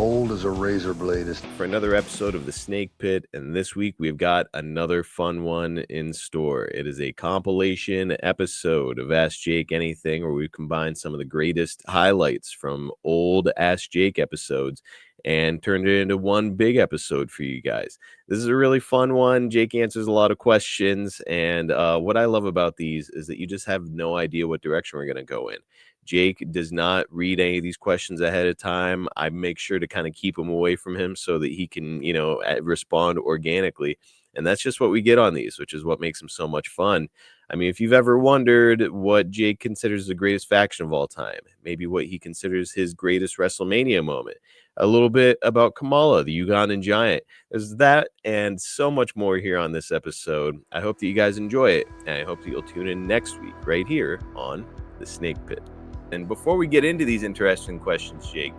cold as a razor blade. For another episode of The Snake Pit, and this week we've got another fun one in store. It is a compilation episode of Ask Jake Anything, where we've combined some of the greatest highlights from old Ask Jake episodes and turned it into one big episode for you guys. This is a really fun one. Jake answers a lot of questions, and what I love about these is that you just have no idea what direction we're going to go in. Jake does not read any of these questions ahead of time. I make sure to kind of keep them away from him so that he can, respond organically. And that's just what we get on these, which is what makes them so much fun. I mean, if you've ever wondered what Jake considers the greatest faction of all time, maybe what he considers his greatest WrestleMania moment, a little bit about Kamala, the Ugandan giant, there's that and so much more here on this episode. I hope that you guys enjoy it, and I hope that you'll tune in next week right here on The Snake Pit. And before we get into these interesting questions, Jake,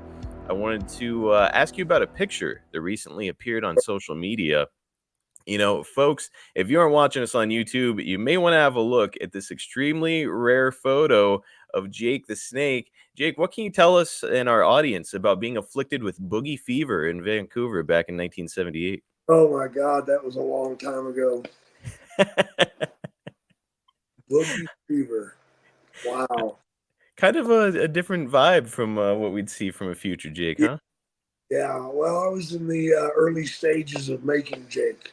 I wanted to ask you about a picture that recently appeared on social media. You know, folks, if you aren't watching us on YouTube, you may want to have a look at this extremely rare photo of Jake the Snake. Jake, what can you tell us and our audience about being afflicted with boogie fever in Vancouver back in 1978? Oh my God, that was a long time ago. Boogie fever. Wow. Kind of a different vibe from what we'd see from a future Jake, huh? Yeah, well, I was in the early stages of making Jake.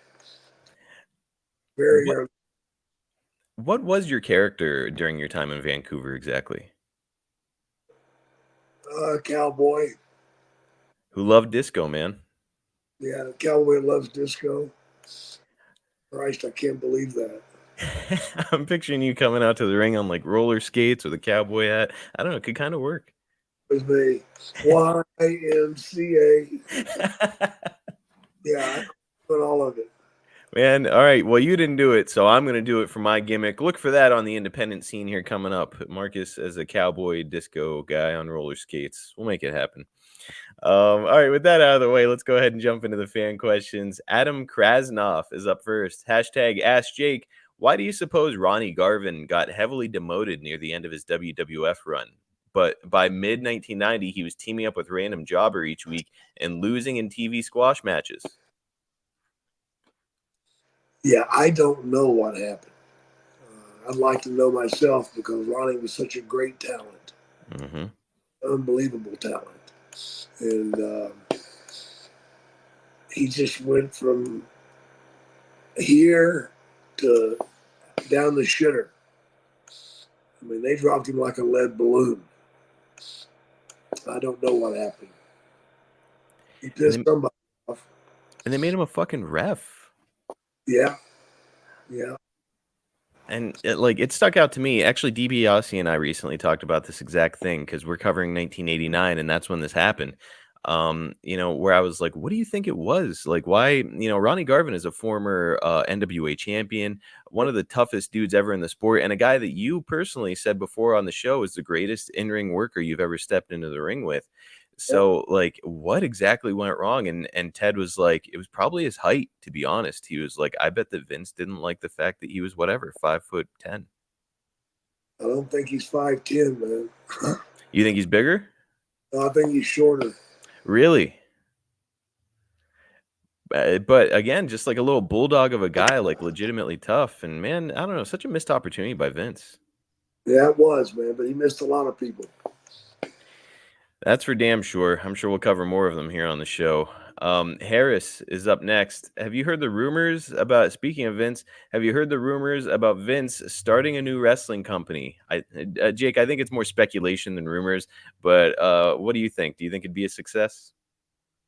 Very early. What was your character during your time in Vancouver exactly? Cowboy. Who loved disco, man. Yeah, the cowboy loves disco. Christ, I can't believe that. I'm picturing you coming out to the ring on like roller skates with a cowboy hat. I don't know. It could kind of work. It was the YMCA. Yeah, I put all of it. Man, all right. Well, you didn't do it, so I'm going to do it for my gimmick. Look for that on the independent scene here coming up. Marcus as a cowboy disco guy on roller skates. We'll make it happen. All right, with that out of the way, let's go ahead and jump into the fan questions. Adam Krasnoff is up first. Hashtag Ask Jake. Why do you suppose Ronnie Garvin got heavily demoted near the end of his WWF run? But by mid-1990, he was teaming up with random jobber each week and losing in TV squash matches. Yeah, I don't know what happened. I'd like to know myself because Ronnie was such a great talent. Mm-hmm. Unbelievable talent. And he just went from here to down the shitter. I mean, they dropped him like a lead balloon. I don't know what happened. He pissed somebody off. And they made him a fucking ref. Yeah. And it stuck out to me. Actually, DiBiase and I recently talked about this exact thing because we're covering 1989, and that's when this happened. Where I was like, what do you think it was? Like, why, Ronnie Garvin is a former NWA champion, one of the toughest dudes ever in the sport, and a guy that you personally said before on the show is the greatest in-ring worker you've ever stepped into the ring with. So, what exactly went wrong? And Ted was like, it was probably his height, to be honest. He was like, I bet that Vince didn't like the fact that he was 5'10". I don't think he's 5'10", man. You think he's bigger? I think he's shorter. Really? But again, just like a little bulldog of a guy, like legitimately tough. And man, I don't know, such a missed opportunity by Vince. Yeah, it was, man, but he missed a lot of people. That's for damn sure. I'm sure we'll cover more of them here on the show. Harris is up next. Have you heard the rumors about, speaking of Vince, have you heard the rumors about Vince starting a new wrestling company? Jake, I think it's more speculation than rumors, but what do you think? Do you think it'd be a success?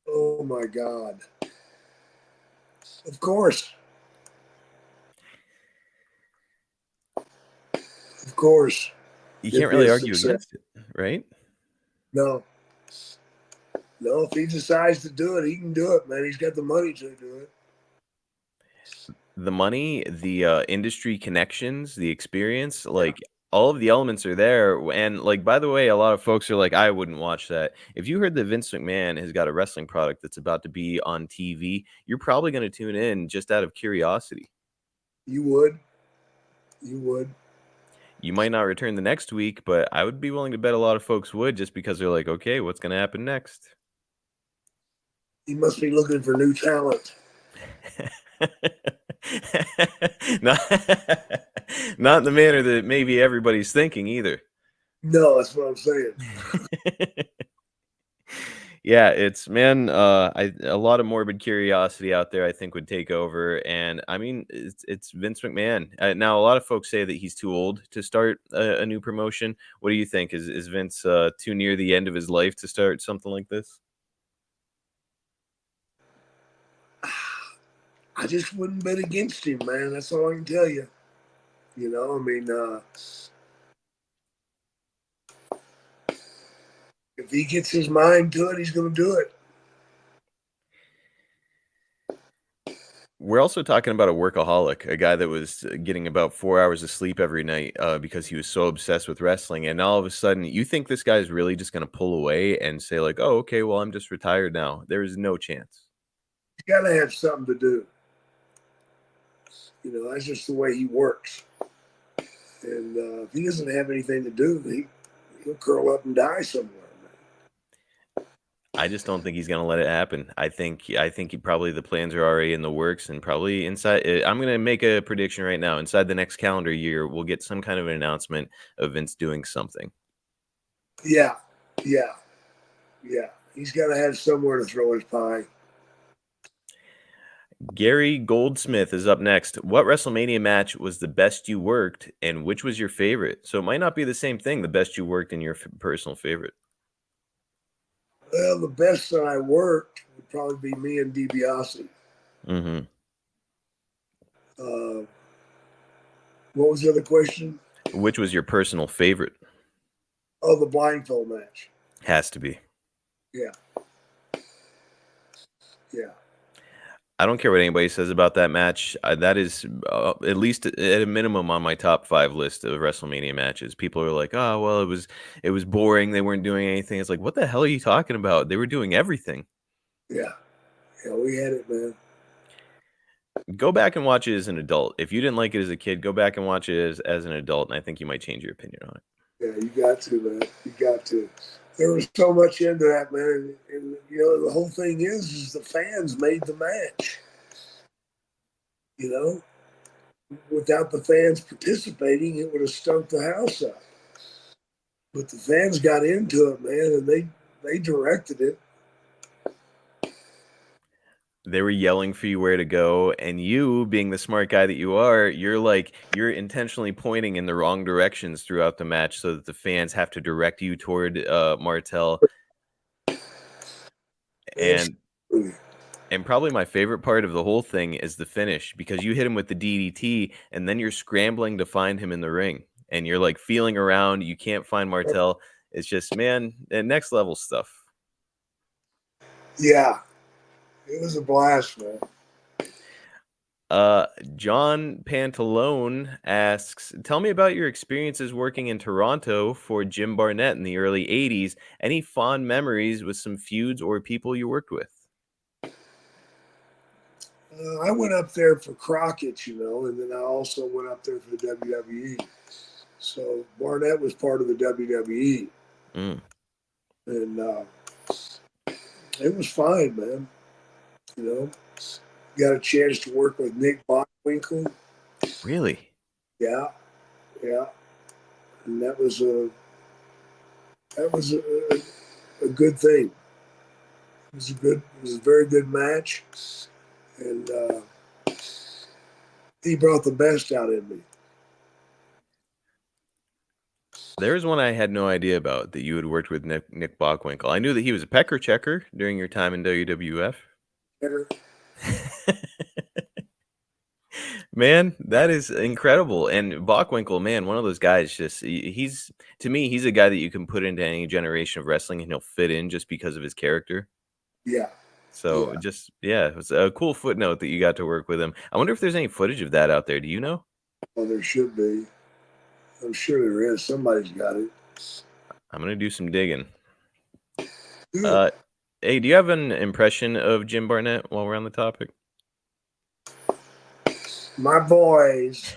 Oh, my God. Of course. Of course. You can't really argue against it, right? No, if he decides to do it, he can do it, man. He's got the money to do it. The money, the industry connections, the experience, all of the elements are there. And by the way, a lot of folks are like, I wouldn't watch that. If you heard that Vince McMahon has got a wrestling product that's about to be on TV, you're probably going to tune in just out of curiosity. You would. You might not return the next week, but I would be willing to bet a lot of folks would, just because they're like, okay, what's going to happen next? He must be looking for new talent. not, not in the manner that maybe everybody's thinking either. No, that's what I'm saying. Yeah, it's man, a lot of morbid curiosity out there I think would take over, and I mean, it's Vince McMahon. Now, a lot of folks say that he's too old to start a new promotion. What do you think? Is Vince too near the end of his life to start something like this? I just wouldn't bet against him, man. That's all I can tell you. You know, I mean, if he gets his mind to it, he's going to do it. We're also talking about a workaholic, a guy that was getting about 4 hours of sleep every night because he was so obsessed with wrestling. And all of a sudden, you think this guy is really just going to pull away and say, like, oh, okay, well, I'm just retired now. There is no chance. He's got to have something to do. You know, that's just the way he works. And if he doesn't have anything to do, he'll curl up and die somewhere. I just don't think he's going to let it happen. I think he probably the plans are already in the works and probably inside. I'm going to make a prediction right now. Inside the next calendar year, we'll get some kind of an announcement of Vince doing something. Yeah, yeah, yeah. He's got to have somewhere to throw his pie. Gary Goldsmith is up next. What WrestleMania match was the best you worked, and which was your favorite? So it might not be the same thing. The best you worked and your personal favorite. Well, the best that I worked would probably be me and DiBiase. Mm-hmm. Uh, what was the other question? Which was your personal favorite? Oh, the blindfold match. Has to be. Yeah, yeah. I don't care what anybody says about that match. That is at least at a minimum on my top 5 list of WrestleMania matches. People are like, "Oh, well, it was boring. They weren't doing anything." It's like, what the hell are you talking about? They were doing everything. Yeah, yeah, we had it, man. Go back and watch it as an adult. If you didn't like it as a kid, go back and watch it as an adult, and I think you might change your opinion on it. Yeah, you got to, man. You got to. There was so much into that, man. And you know, the whole thing is the fans made the match. You know, without the fans participating, it would have stunk the house up. But the fans got into it, man, and they directed it. They were yelling for you where to go, and you, being the smart guy that you are, you're intentionally pointing in the wrong directions throughout the match so that the fans have to direct you toward Martel. And Absolutely. and probably my favorite part of the whole thing is the finish because you hit him with the DDT, and then you're scrambling to find him in the ring, and you're like feeling around. You can't find Martel. It's just man, next level stuff. Yeah, it was a blast, man. John Pantalone asks, tell me about your experiences working in Toronto for Jim Barnett in the early 80s. Any fond memories with some feuds or people you worked with? I went up there for Crockett, you know, and then I also went up there for the WWE. So Barnett was part of the WWE, Mm, and it was fine, man. You know, got a chance to work with Nick Bockwinkel. really? Yeah, yeah, and that was a good thing. It was a very good match, and he brought the best out in me. There's one I had no idea about that you had worked with Nick Bockwinkel. I knew that he was a pecker checker during your time in WWF. Better. Man, that is incredible. And Bockwinkel, man, one of those guys. Just he's to me, he's a guy that you can put into any generation of wrestling, and he'll fit in just because of his character. Yeah, So yeah. just yeah, it was a cool footnote that you got to work with him. I wonder if there's any footage of that out there. Do you know? Well, there should be. I'm sure there is. Somebody's got it. I'm gonna do some digging. Good. Uh, hey, do you have an impression of Jim Barnett while we're on the topic? My boys,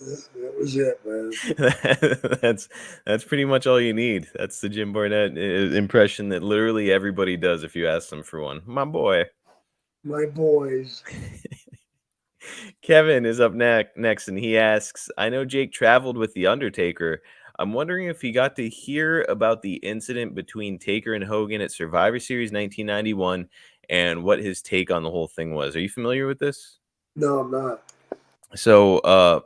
That was it, man. that's that's pretty much all you need. That's the Jim Barnett impression that literally everybody does if you ask them for one. My boy. My boys. Kevin is up next, and he asks, I know Jake traveled with The Undertaker. I'm wondering if he got to hear about the incident between Taker and Hogan at Survivor Series 1991 and what his take on the whole thing was. Are you familiar with this? No, I'm not. So,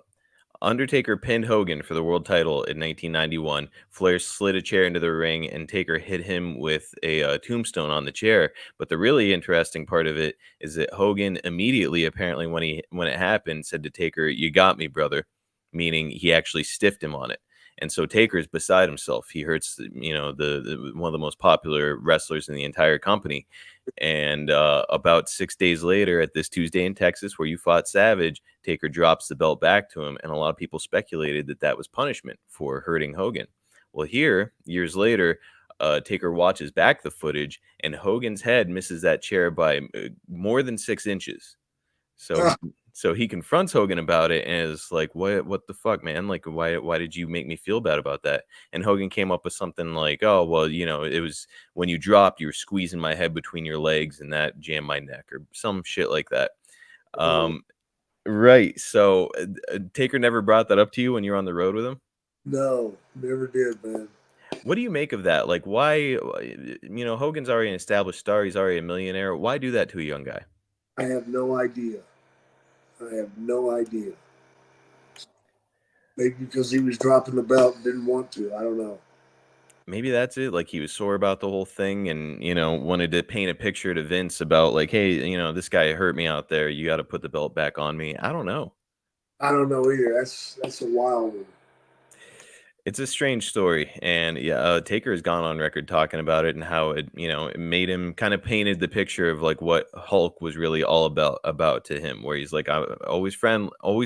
Undertaker pinned Hogan for the world title in 1991. Flair slid a chair into the ring, and Taker hit him with a tombstone on the chair. But the really interesting part of it is that Hogan immediately, apparently, when it happened, said to Taker, "You got me, brother," meaning he actually stiffed him on it. And so Taker's beside himself. He hurts, the one of the most popular wrestlers in the entire company. And about 6 days later, at this Tuesday in Texas, where you fought Savage, Taker drops the belt back to him, and a lot of people speculated that that was punishment for hurting Hogan. Well, here, years later, Taker watches back the footage, and Hogan's head misses that chair by more than 6 inches. So Ah, he confronts Hogan about it and is like, "What the fuck, man? Like, why did you make me feel bad about that?" And Hogan came up with something like, "Oh, well, it was when you dropped, you were squeezing my head between your legs, and that jammed my neck," or some shit like that. oh, Um, right. So Taker never brought that up to you when you were on the road with him. no, never did, man. What do you make of that? Like, why? Hogan's already an established star. He's already a millionaire. Why do that to a young guy? I have no idea. I have no idea. Maybe because he was dropping the belt and didn't want to. I don't know. Maybe that's it. Like he was sore about the whole thing and, wanted to paint a picture to Vince about like, hey, this guy hurt me out there. You got to put the belt back on me. I don't know. I don't know either. That's a wild one. It's a strange story. And yeah, Taker has gone on record talking about it and how it made him kind of painted the picture of like what Hulk was really all about to him, where he's like, I always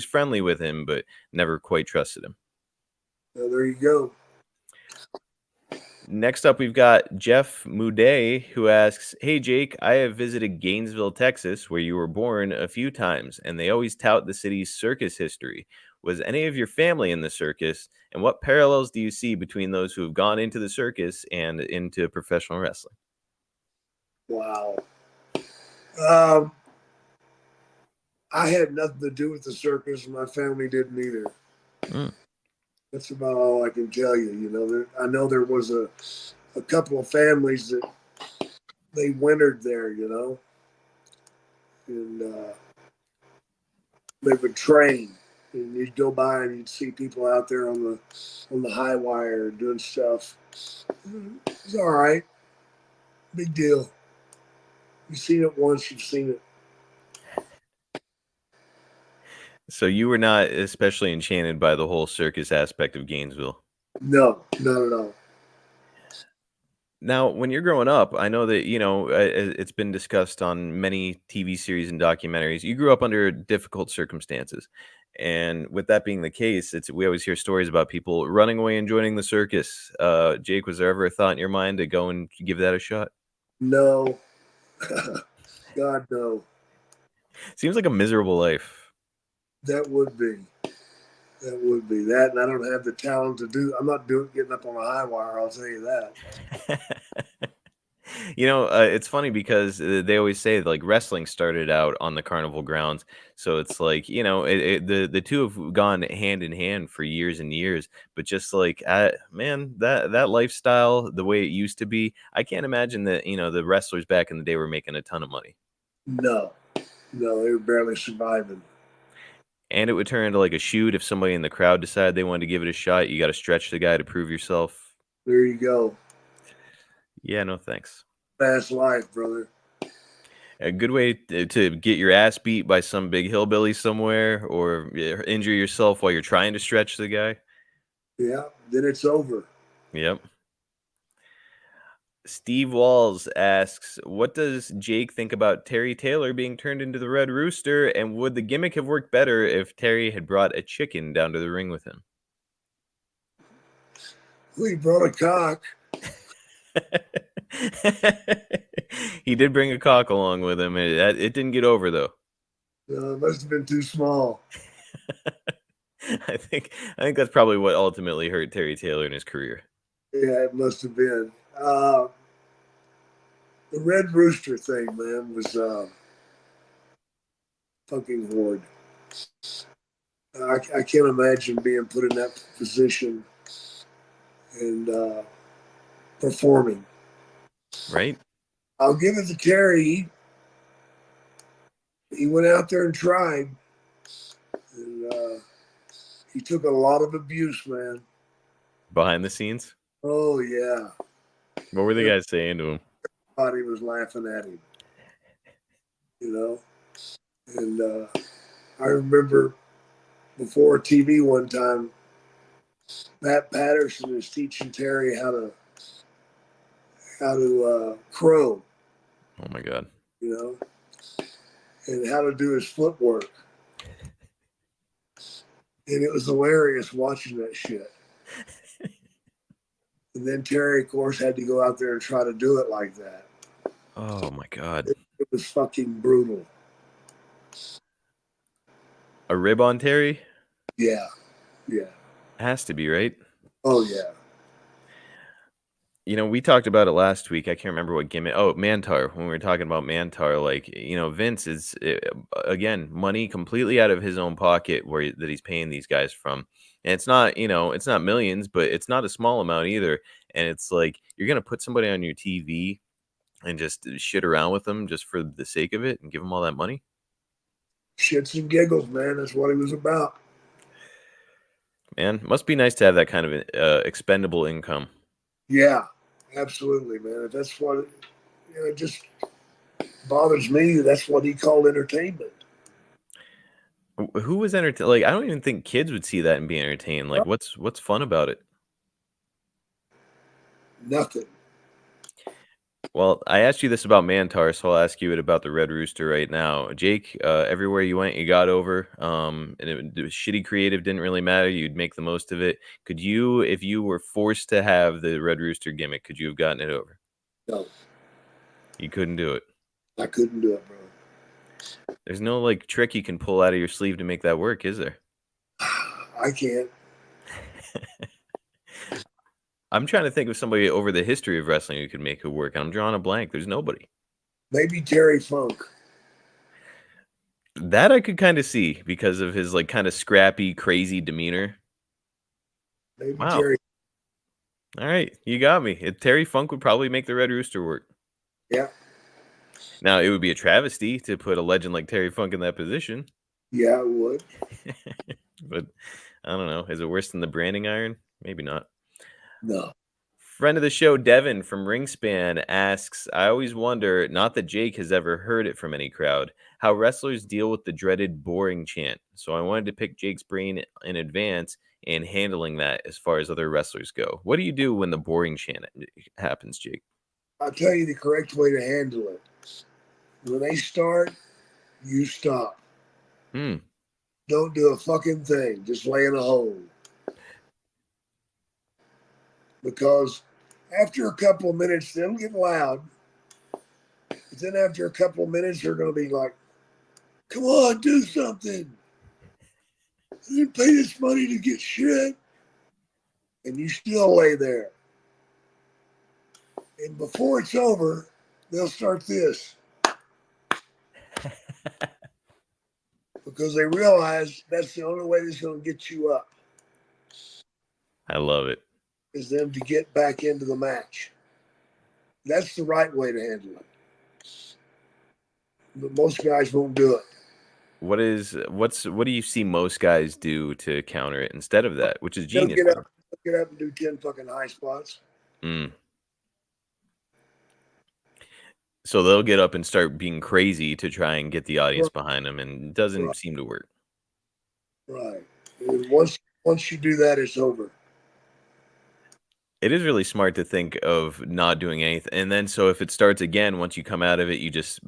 friendly with him, but never quite trusted him. So there you go. Next up, we've got Jeff Moudet, who asks, Hey, Jake, I have visited Gainesville, Texas, where you were born a few times, and they always tout the city's circus history. Was any of your family in the circus? And what parallels do you see between those who have gone into the circus and into professional wrestling? Wow. Um, I had nothing to do with the circus. My family didn't either. Mm. That's about all I can tell you. I know there was a couple of families that they wintered there. And they would train, and you'd go by and you'd see people out there on the high wire doing stuff. It's all right, big deal. You've seen it once, you've seen it. So you were not especially enchanted by the whole circus aspect of Gainesville. No, not at all. Now, when you're growing up, I know that, it's been discussed on many TV series and documentaries. You grew up under difficult circumstances. And with that being the case, we always hear stories about people running away and joining the circus. Jake, was there ever a thought in your mind to go and give that a shot? No, God no. Seems like a miserable life. That would be. That would be that, and I don't have the talent to do. I'm not doing getting up on a high wire. I'll tell you that. It's funny because they always say like wrestling started out on the carnival grounds, so it's like the two have gone hand in hand for years and years. But just like man, that lifestyle, the way it used to be, I can't imagine that the wrestlers back in the day were making a ton of money, No, no, they were barely surviving. and it would turn into like a shoot if somebody in the crowd decided they wanted to give it a shot. You got to stretch the guy to prove yourself. There you go. Yeah, no thanks. Fast life, brother. A good way to get your ass beat by some big hillbilly somewhere or injure yourself while you're trying to stretch the guy. Yeah, then it's over. Yep. Steve Walls asks, what does Jake think about Terry Taylor being turned into the Red Rooster? And would the gimmick have worked better if Terry had brought a chicken down to the ring with him? We brought a cock. He did bring a cock along with him. It didn't get over, though. It must have been too small. I think that's probably what ultimately hurt Terry Taylor in his career. Yeah, it must have been. The Red Rooster thing, man, was fucking horrid. I can't imagine being put in that position and performing. Right? I'll give it to Terry. He went out there and tried, and he took a lot of abuse, man. Behind the scenes. Oh yeah, What were the guys saying to him? everybody was laughing at him, you know. And I remember before TV one time, Matt Patterson is teaching Terry how to crow, Oh my God. you know, and how to do his footwork. And it was hilarious watching that shit. And then Terry, of course, had to go out there and try to do it like that. Oh my God. It was fucking brutal. A rib on Terry? Yeah, yeah. Has to be, right? Oh yeah. We talked about it last week. I can't remember what gimmick. Oh, Mantar. When we were talking about Mantar, Vince is again money completely out of his own pocket that he's paying these guys from, and it's not millions, but it's not a small amount either. And it's like you're gonna put somebody on your TV and just shit around with them just for the sake of it and give them all that money. Shits and giggles, man. That's what he was about. Man, must be nice to have that kind of expendable income. Yeah, absolutely, man. If that's what it just bothers me. That's what he called entertainment. Who was entertained? Like, I don't even think kids would see that and be entertained. Like, what's fun about it? Nothing. Well, I asked you this about Mantar, so I'll ask you it about the Red Rooster right now. Jake, everywhere you went, you got over. And it was shitty creative, didn't really matter. You'd make the most of it. Could you, if you were forced to have the Red Rooster gimmick, could you have gotten it over? No, You couldn't do it. I couldn't do it, bro. There's no like trick you can pull out of your sleeve to make that work, is there? I can't. I'm trying to think of somebody over the history of wrestling who could make it work. I'm drawing a blank. There's nobody. Maybe Terry Funk. That I could kind of see because of his like kind of scrappy, crazy demeanor. Maybe Wow. Terry. All right, you got me. Terry Funk would probably make the Red Rooster work. Yeah. Now it would be a travesty to put a legend like Terry Funk in that position. Yeah, it would. But I don't know. Is it worse than the branding iron? Maybe not. No. Friend of the show, Devin from Ringspan asks, I always wonder, not that Jake has ever heard it from any crowd, how wrestlers deal with the dreaded boring chant. So I wanted to pick Jake's brain in advance and handling that as far as other wrestlers go. What do you do when the boring chant happens, Jake? I'll tell you the correct way to handle it. When they start, you stop. Hmm. Don't do a fucking thing. Just lay in a hole. Because after a couple of minutes, they'll get loud. But then after a couple of minutes, they're going to be like, come on, do something. I didn't pay this money to get shit. And you still lay there. And before it's over, they'll start this. Because they realize that's the only way that's going to get you up. I love it. Is them to get back into the match. That's the right way to handle it. But most guys won't do it. What do you see most guys do to counter it instead of that, which is They'll genius? get up and do 10 fucking high spots. Mm. So they'll get up and start being crazy to try and get the audience behind them, and it doesn't seem to work. Right. And once you do that, it's over. It is really smart to think of not doing anything, and then so if it starts again, once you come out of it, you just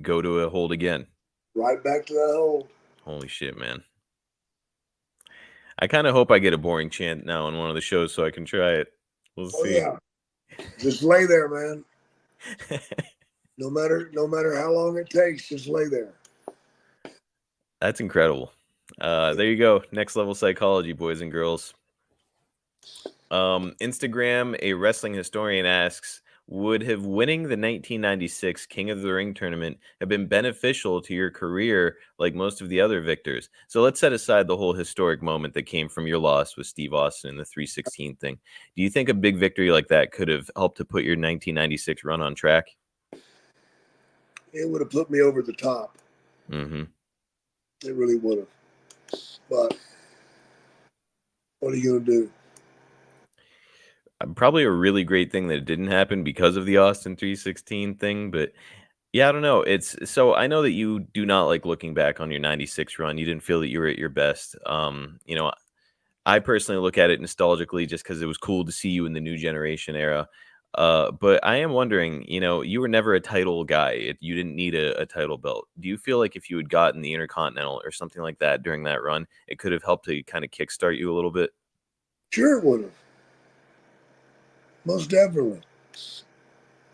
go to a hold again. Right back to that hole. Holy shit, man! I kind of hope I get a boring chant now on one of the shows so I can try it. We'll see. Yeah. Just lay there, man. No matter how long it takes, just lay there. That's incredible. There you go. Next level psychology, boys and girls. Instagram, a wrestling historian asks, would have winning the 1996 King of the Ring tournament have been beneficial to your career like most of the other victors? So let's set aside the whole historic moment that came from your loss with Steve Austin and the 316 thing. Do you think a big victory like that could have helped to put your 1996 run on track? It would have put me over the top. Mm-hmm. It really would have. But what are you going to do? Probably a really great thing that it didn't happen because of the Austin 316 thing, but yeah, I don't know. It's so I know that you do not like looking back on your 96 run. You didn't feel that you were at your best. I personally look at it nostalgically just because it was cool to see you in the new generation era. But I am wondering, you were never a title guy. You didn't need a title belt. Do you feel like if you had gotten the Intercontinental or something like that during that run, it could have helped to kind of kickstart you a little bit? Sure, it would have. Most definitely.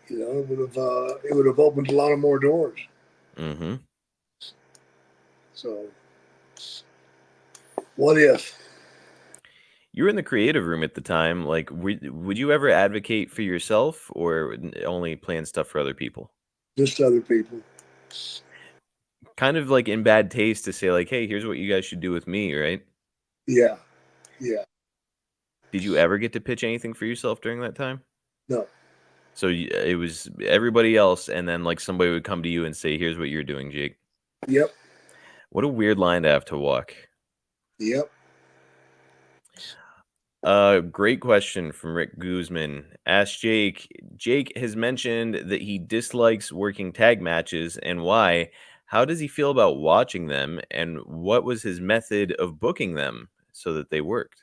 It would have opened a lot of more doors. Mm-hmm. So, what if? You were in the creative room at the time. Like, would you ever advocate for yourself or only plan stuff for other people? Just other people. Kind of like in bad taste to say, like, hey, here's what you guys should do with me, right? Yeah, yeah. Did you ever get to pitch anything for yourself during that time? No. So it was everybody else, and then like somebody would come to you and say, here's what you're doing, Jake. Yep. What a weird line to have to walk. Yep. Great question from Rick Guzman. Ask Jake. Jake has mentioned that he dislikes working tag matches and why. How does he feel about watching them, and what was his method of booking them so that they worked?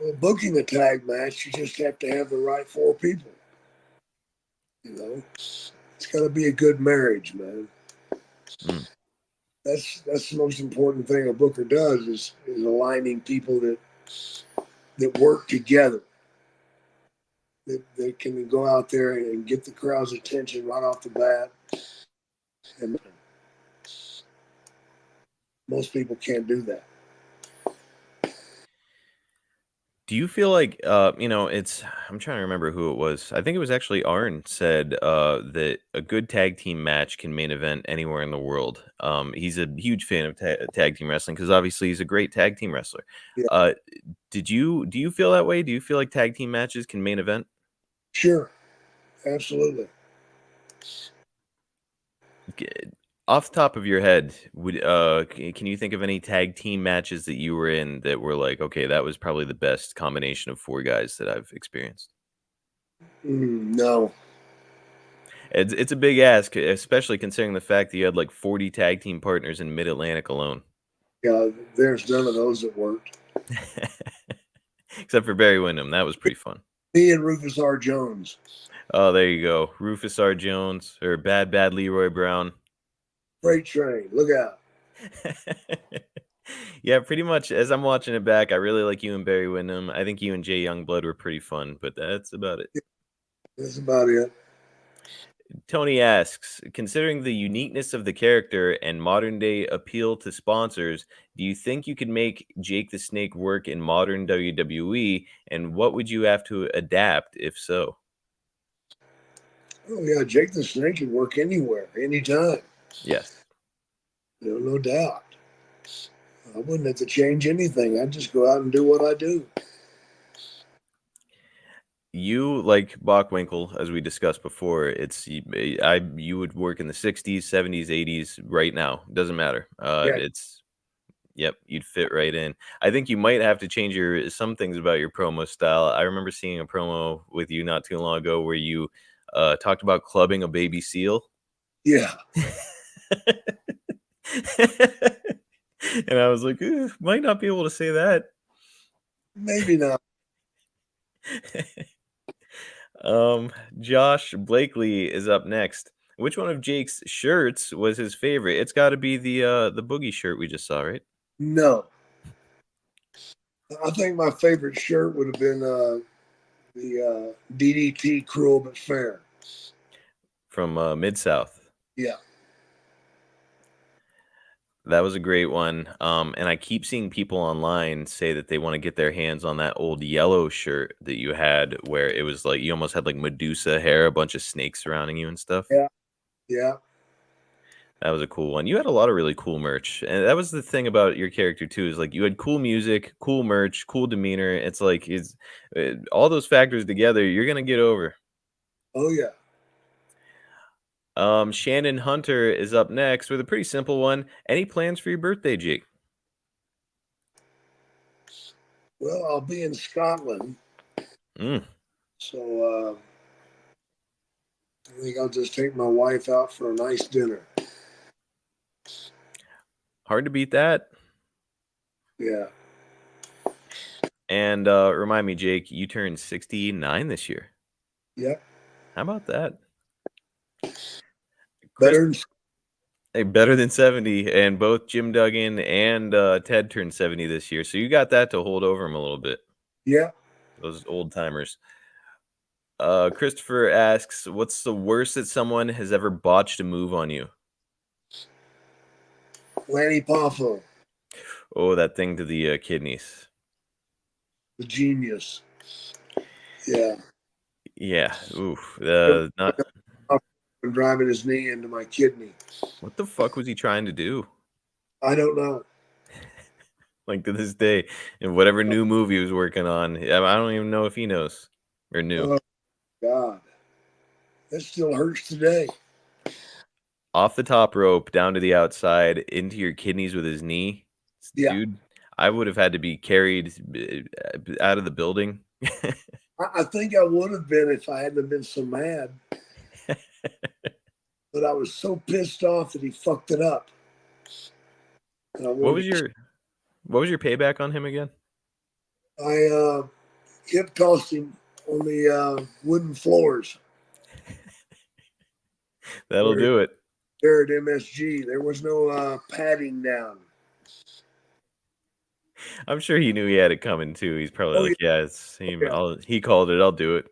Well, booking a tag match, you just have to have the right four people. It's got to be a good marriage, man. Mm. That's the most important thing a booker does is aligning people that work together. That can go out there and get the crowd's attention right off the bat. And most people can't do that. Do you feel like I'm trying to remember who it was. I think it was actually Arn said that a good tag team match can main event anywhere in the world. He's a huge fan of tag team wrestling because obviously he's a great tag team wrestler. Yeah. Uh, do you feel that way? Do you feel like tag team matches can main event? Sure, absolutely. G- Off the top of your head, can you think of any tag team matches that you were in that were like, okay, that was probably the best combination of four guys that I've experienced? No. It's a big ask, especially considering the fact that you had like 40 tag team partners in Mid Atlantic alone, Yeah, there's none of those that worked. except for Barry Windham. That was pretty fun. Me and Rufus R. Jones. Oh, there you go, Rufus R. Jones or Bad Leroy Brown. Freight train. Look out. Yeah, pretty much. As I'm watching it back, I really like you and Barry Windham. I think you and Jay Youngblood were pretty fun, but that's about it. That's about it. Tony asks, considering the uniqueness of the character and modern day appeal to sponsors, do you think you could make Jake the Snake work in modern WWE? And what would you have to adapt if so? Oh yeah, Jake the Snake can work anywhere, anytime. Yes. No doubt. I wouldn't have to change anything. I'd just go out and do what I do. You like Bachwinkle, as we discussed before. You would work in the 60s, 70s, 80s right now. Doesn't matter. Yeah. Yep, you'd fit right in. I think you might have to change some things about your promo style. I remember seeing a promo with you not too long ago where you talked about clubbing a baby seal. Yeah. And I was like, might not be able to say that. Maybe not. Josh Blakely is up next. Which one of Jake's shirts was his favorite? It's got to be the boogie shirt we just saw, right? No. I think my favorite shirt would have been the DDT Cruel but Fair. From Mid South. Yeah. That was a great one. And I keep seeing people online say that they want to get their hands on that old yellow shirt that you had, where it was like you almost had like Medusa hair, a bunch of snakes surrounding you and stuff. Yeah, yeah. That was a cool one. You had a lot of really cool merch, and that was the thing about your character too. Is like you had cool music, cool merch, cool demeanor. It's like it's all those factors together. You're gonna get over. Oh yeah. Shannon Hunter is up next with a pretty simple one. Any plans for your birthday, Jake? Well, I'll be in Scotland, Mm, so I think I'll just take my wife out for a nice dinner. hard to beat that. Yeah. And remind me, Jake, you turned 69 this year. Yep. How about that? Chris, Better than hey, better than 70. And both Jim Duggan and Ted turned 70 this year. So you got that to hold over him a little bit. yeah. Those old timers. Christopher asks, what's the worst that someone has ever botched a move on you? Lanny Poffo, Oh, that thing to the kidneys. the genius. Yeah. Yeah. Ooh. Not. Driving his knee into my kidney. What the fuck was he trying to do? I don't know. Like to this day, and whatever new movie he was working on, I don't even know if he knows or knew. Oh God, that still hurts today. Off the top rope, down to the outside, into your kidneys with his knee. Yeah. Dude, I would have had to be carried out of the building. I think I would have been if I hadn't been so mad. But I was so pissed off that he fucked it up. What was your payback on him again? I hip tossed him on the wooden floors. That'll do it. There at MSG, there was no padding down. I'm sure he knew he had it coming too. He's probably Oh like, yeah, yeah, he called it. I'll do it.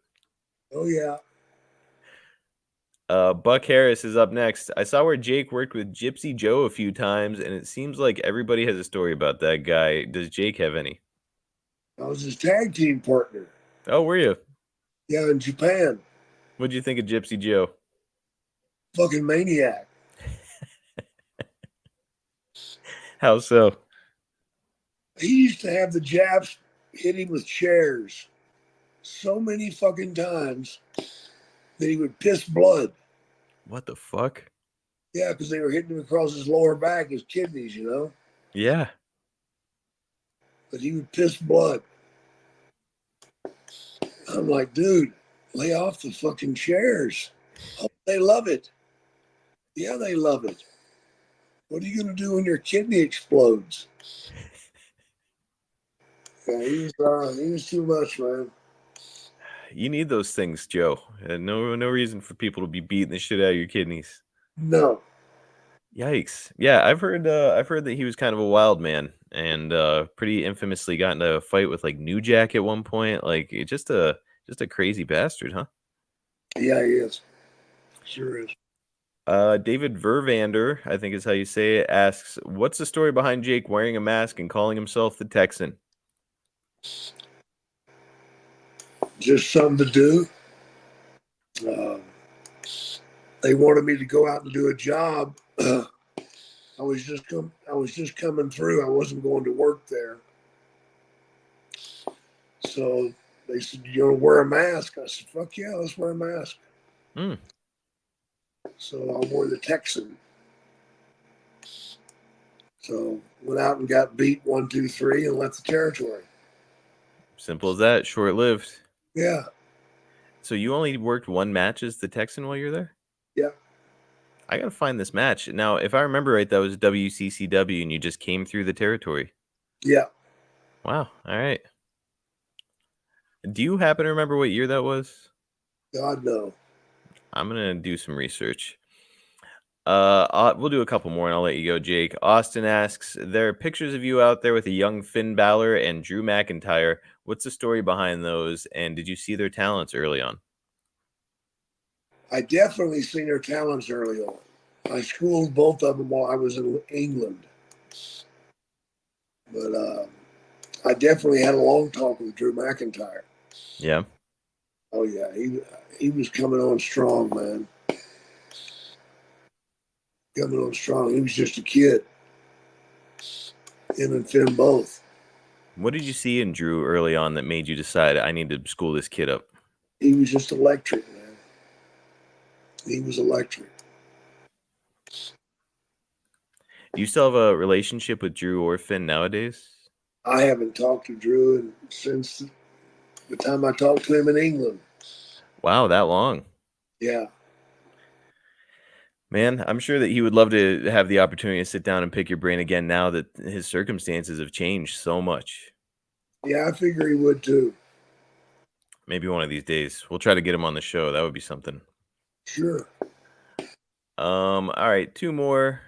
oh yeah. Buck Harris is up next. I saw where Jake worked with Gypsy Joe a few times, and it seems like everybody has a story about that guy. Does Jake have any? I was his tag team partner. Oh, were you? Yeah, in Japan. What'd you think of Gypsy Joe? Fucking maniac. How so? He used to have the Japs hit him with chairs so many fucking times that he would piss blood. What the fuck? Yeah, because they were hitting him across his lower back, his kidneys, Yeah. But he would piss blood. I'm like, dude, lay off the fucking chairs. Oh, they love it. Yeah, they love it. What are you going to do when your kidney explodes? Yeah, he was too much, man. You need those things, Joe. No reason for people to be beating the shit out of your kidneys. No. Yikes. Yeah, I've heard that he was kind of a wild man and pretty infamously got into a fight with like New Jack at one point. Like just a crazy bastard, huh? Yeah, he is. Sure is. David Vervander, I think is how you say it, asks, what's the story behind Jake wearing a mask and calling himself the Texan? Just something to do. They wanted me to go out and do a job. I was just coming through. I wasn't going to work there. So they said, "You gonna wear a mask?" I said, "Fuck yeah, let's wear a mask." Mm. So I wore the Texan. So went out and got beat 1, 2, 3, and left the territory. Simple as that, short lived. Yeah, So you only worked one match as the Texan while you're there? yeah, I gotta find this match. Now, if I remember right, that was WCCW and you just came through the territory. yeah. Wow. All right. Do you happen to remember what year that was? God no. I'm gonna do some research. We'll do a couple more and I'll let you go, Jake. Austin asks, there are pictures of you out there with a young Finn Balor and Drew McIntyre. What's the story behind those? And did you see their talents early on? I definitely seen their talents early on. I schooled both of them while I was in England. But I definitely had a long talk with Drew McIntyre. Yeah. Oh yeah, he was coming on strong, man. Coming on strong. He was just a kid. Him and Finn both. What did you see in Drew early on that made you decide I need to school this kid up? He was just electric, man. He was electric. Do you still have a relationship with Drew or Finn nowadays? I haven't talked to Drew since the time I talked to him in England. Wow, that long. Yeah. Man, I'm sure that he would love to have the opportunity to sit down and pick your brain again now that his circumstances have changed so much. Yeah, I figure he would too. Maybe one of these days we'll try to get him on the show. That would be something. Sure. All right, two more.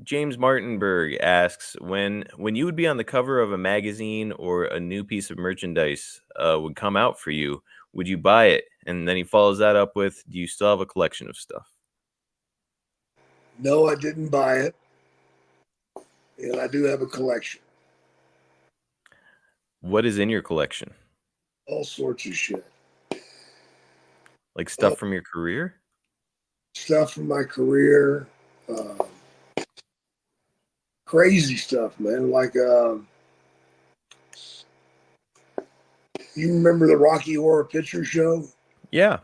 James Martinberg asks when you would be on the cover of a magazine or a new piece of merchandise would come out for you, would you buy it? And then he follows that up with, do you still have a collection of stuff? No, I didn't buy it. And I do have a collection. What is in your collection? All sorts of shit. Like Uh, stuff from your career? Stuff from my career. Uh, Crazy stuff, man. Like, you remember the Rocky Horror Picture Show? Yeah.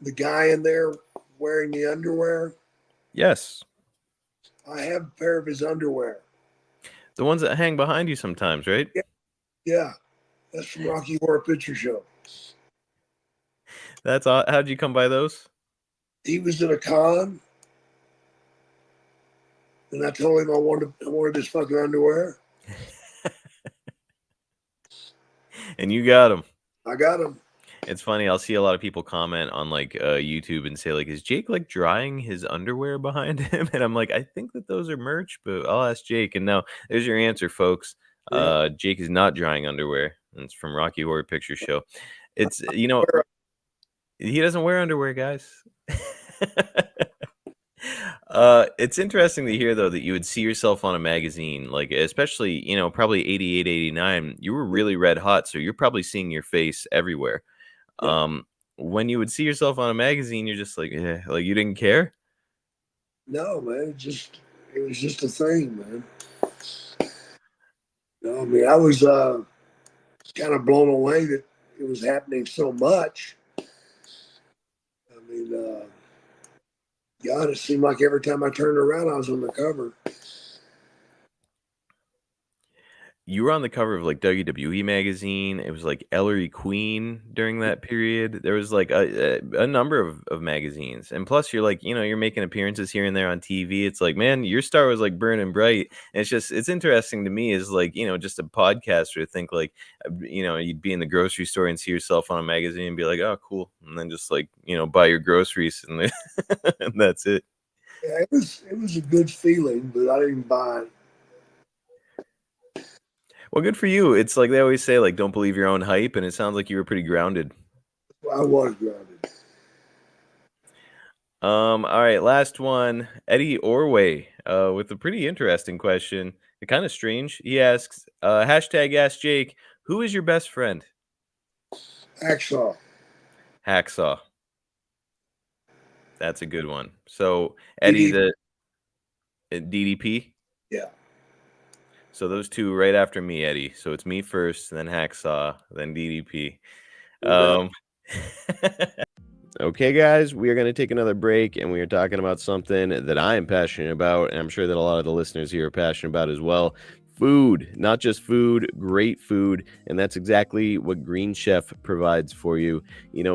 The guy in there wearing the underwear. Yes. I have a pair of his underwear. The ones that hang behind you sometimes, right? Yeah, yeah. That's from Rocky Horror Picture Show. That's how'd you come by those? He was at a con, and I told him I wanted his fucking underwear. And you got them. I got him. It's funny. I'll see a lot of people comment on like YouTube and say like, "Is Jake like drying his underwear behind him?" And I'm like, I think that those are merch, but I'll ask Jake. And now there's your answer, folks. Yeah. Jake is not drying underwear. And it's from Rocky Horror Picture Show. It's he doesn't wear underwear, guys. It's interesting to hear though that you would see yourself on a magazine, like especially probably 88, 89. You were really red hot, so you're probably seeing your face everywhere. Yeah. When you would see yourself on a magazine, you're just like, like you didn't care. No, man. It was just a thing, man. No, I mean, I was kind of blown away that it was happening so much. I mean, God, it seemed like every time I turned around, I was on the cover. You were on the cover of like WWE magazine. It was like Ellery Queen during that period. There was like a number of magazines, and plus you're like you're making appearances here and there on TV. It's like, man, your star was like burning bright. And it's interesting to me is like just a podcaster to think like you'd be in the grocery store and see yourself on a magazine and be like, oh cool, and then just like buy your groceries and, and that's it. Yeah, it was a good feeling, but I didn't buy it. Well, good for you. It's like they always say, like, don't believe your own hype, and it sounds like you were pretty grounded. I was grounded. All right, last one. Eddie Orway, with a pretty interesting question. Kind of strange. He asks, hashtag Ask Jake, who is your best friend? Hacksaw. Hacksaw. That's a good one. So Eddie, the DDP. Yeah. So those two right after me, Eddie. So it's me first, then Hacksaw, then DDP. Okay, guys, we are going to take another break, and we are talking about something that I am passionate about, and I'm sure that a lot of the listeners here are passionate about as well. Food, not just food, great food, and that's exactly what Green Chef provides for you.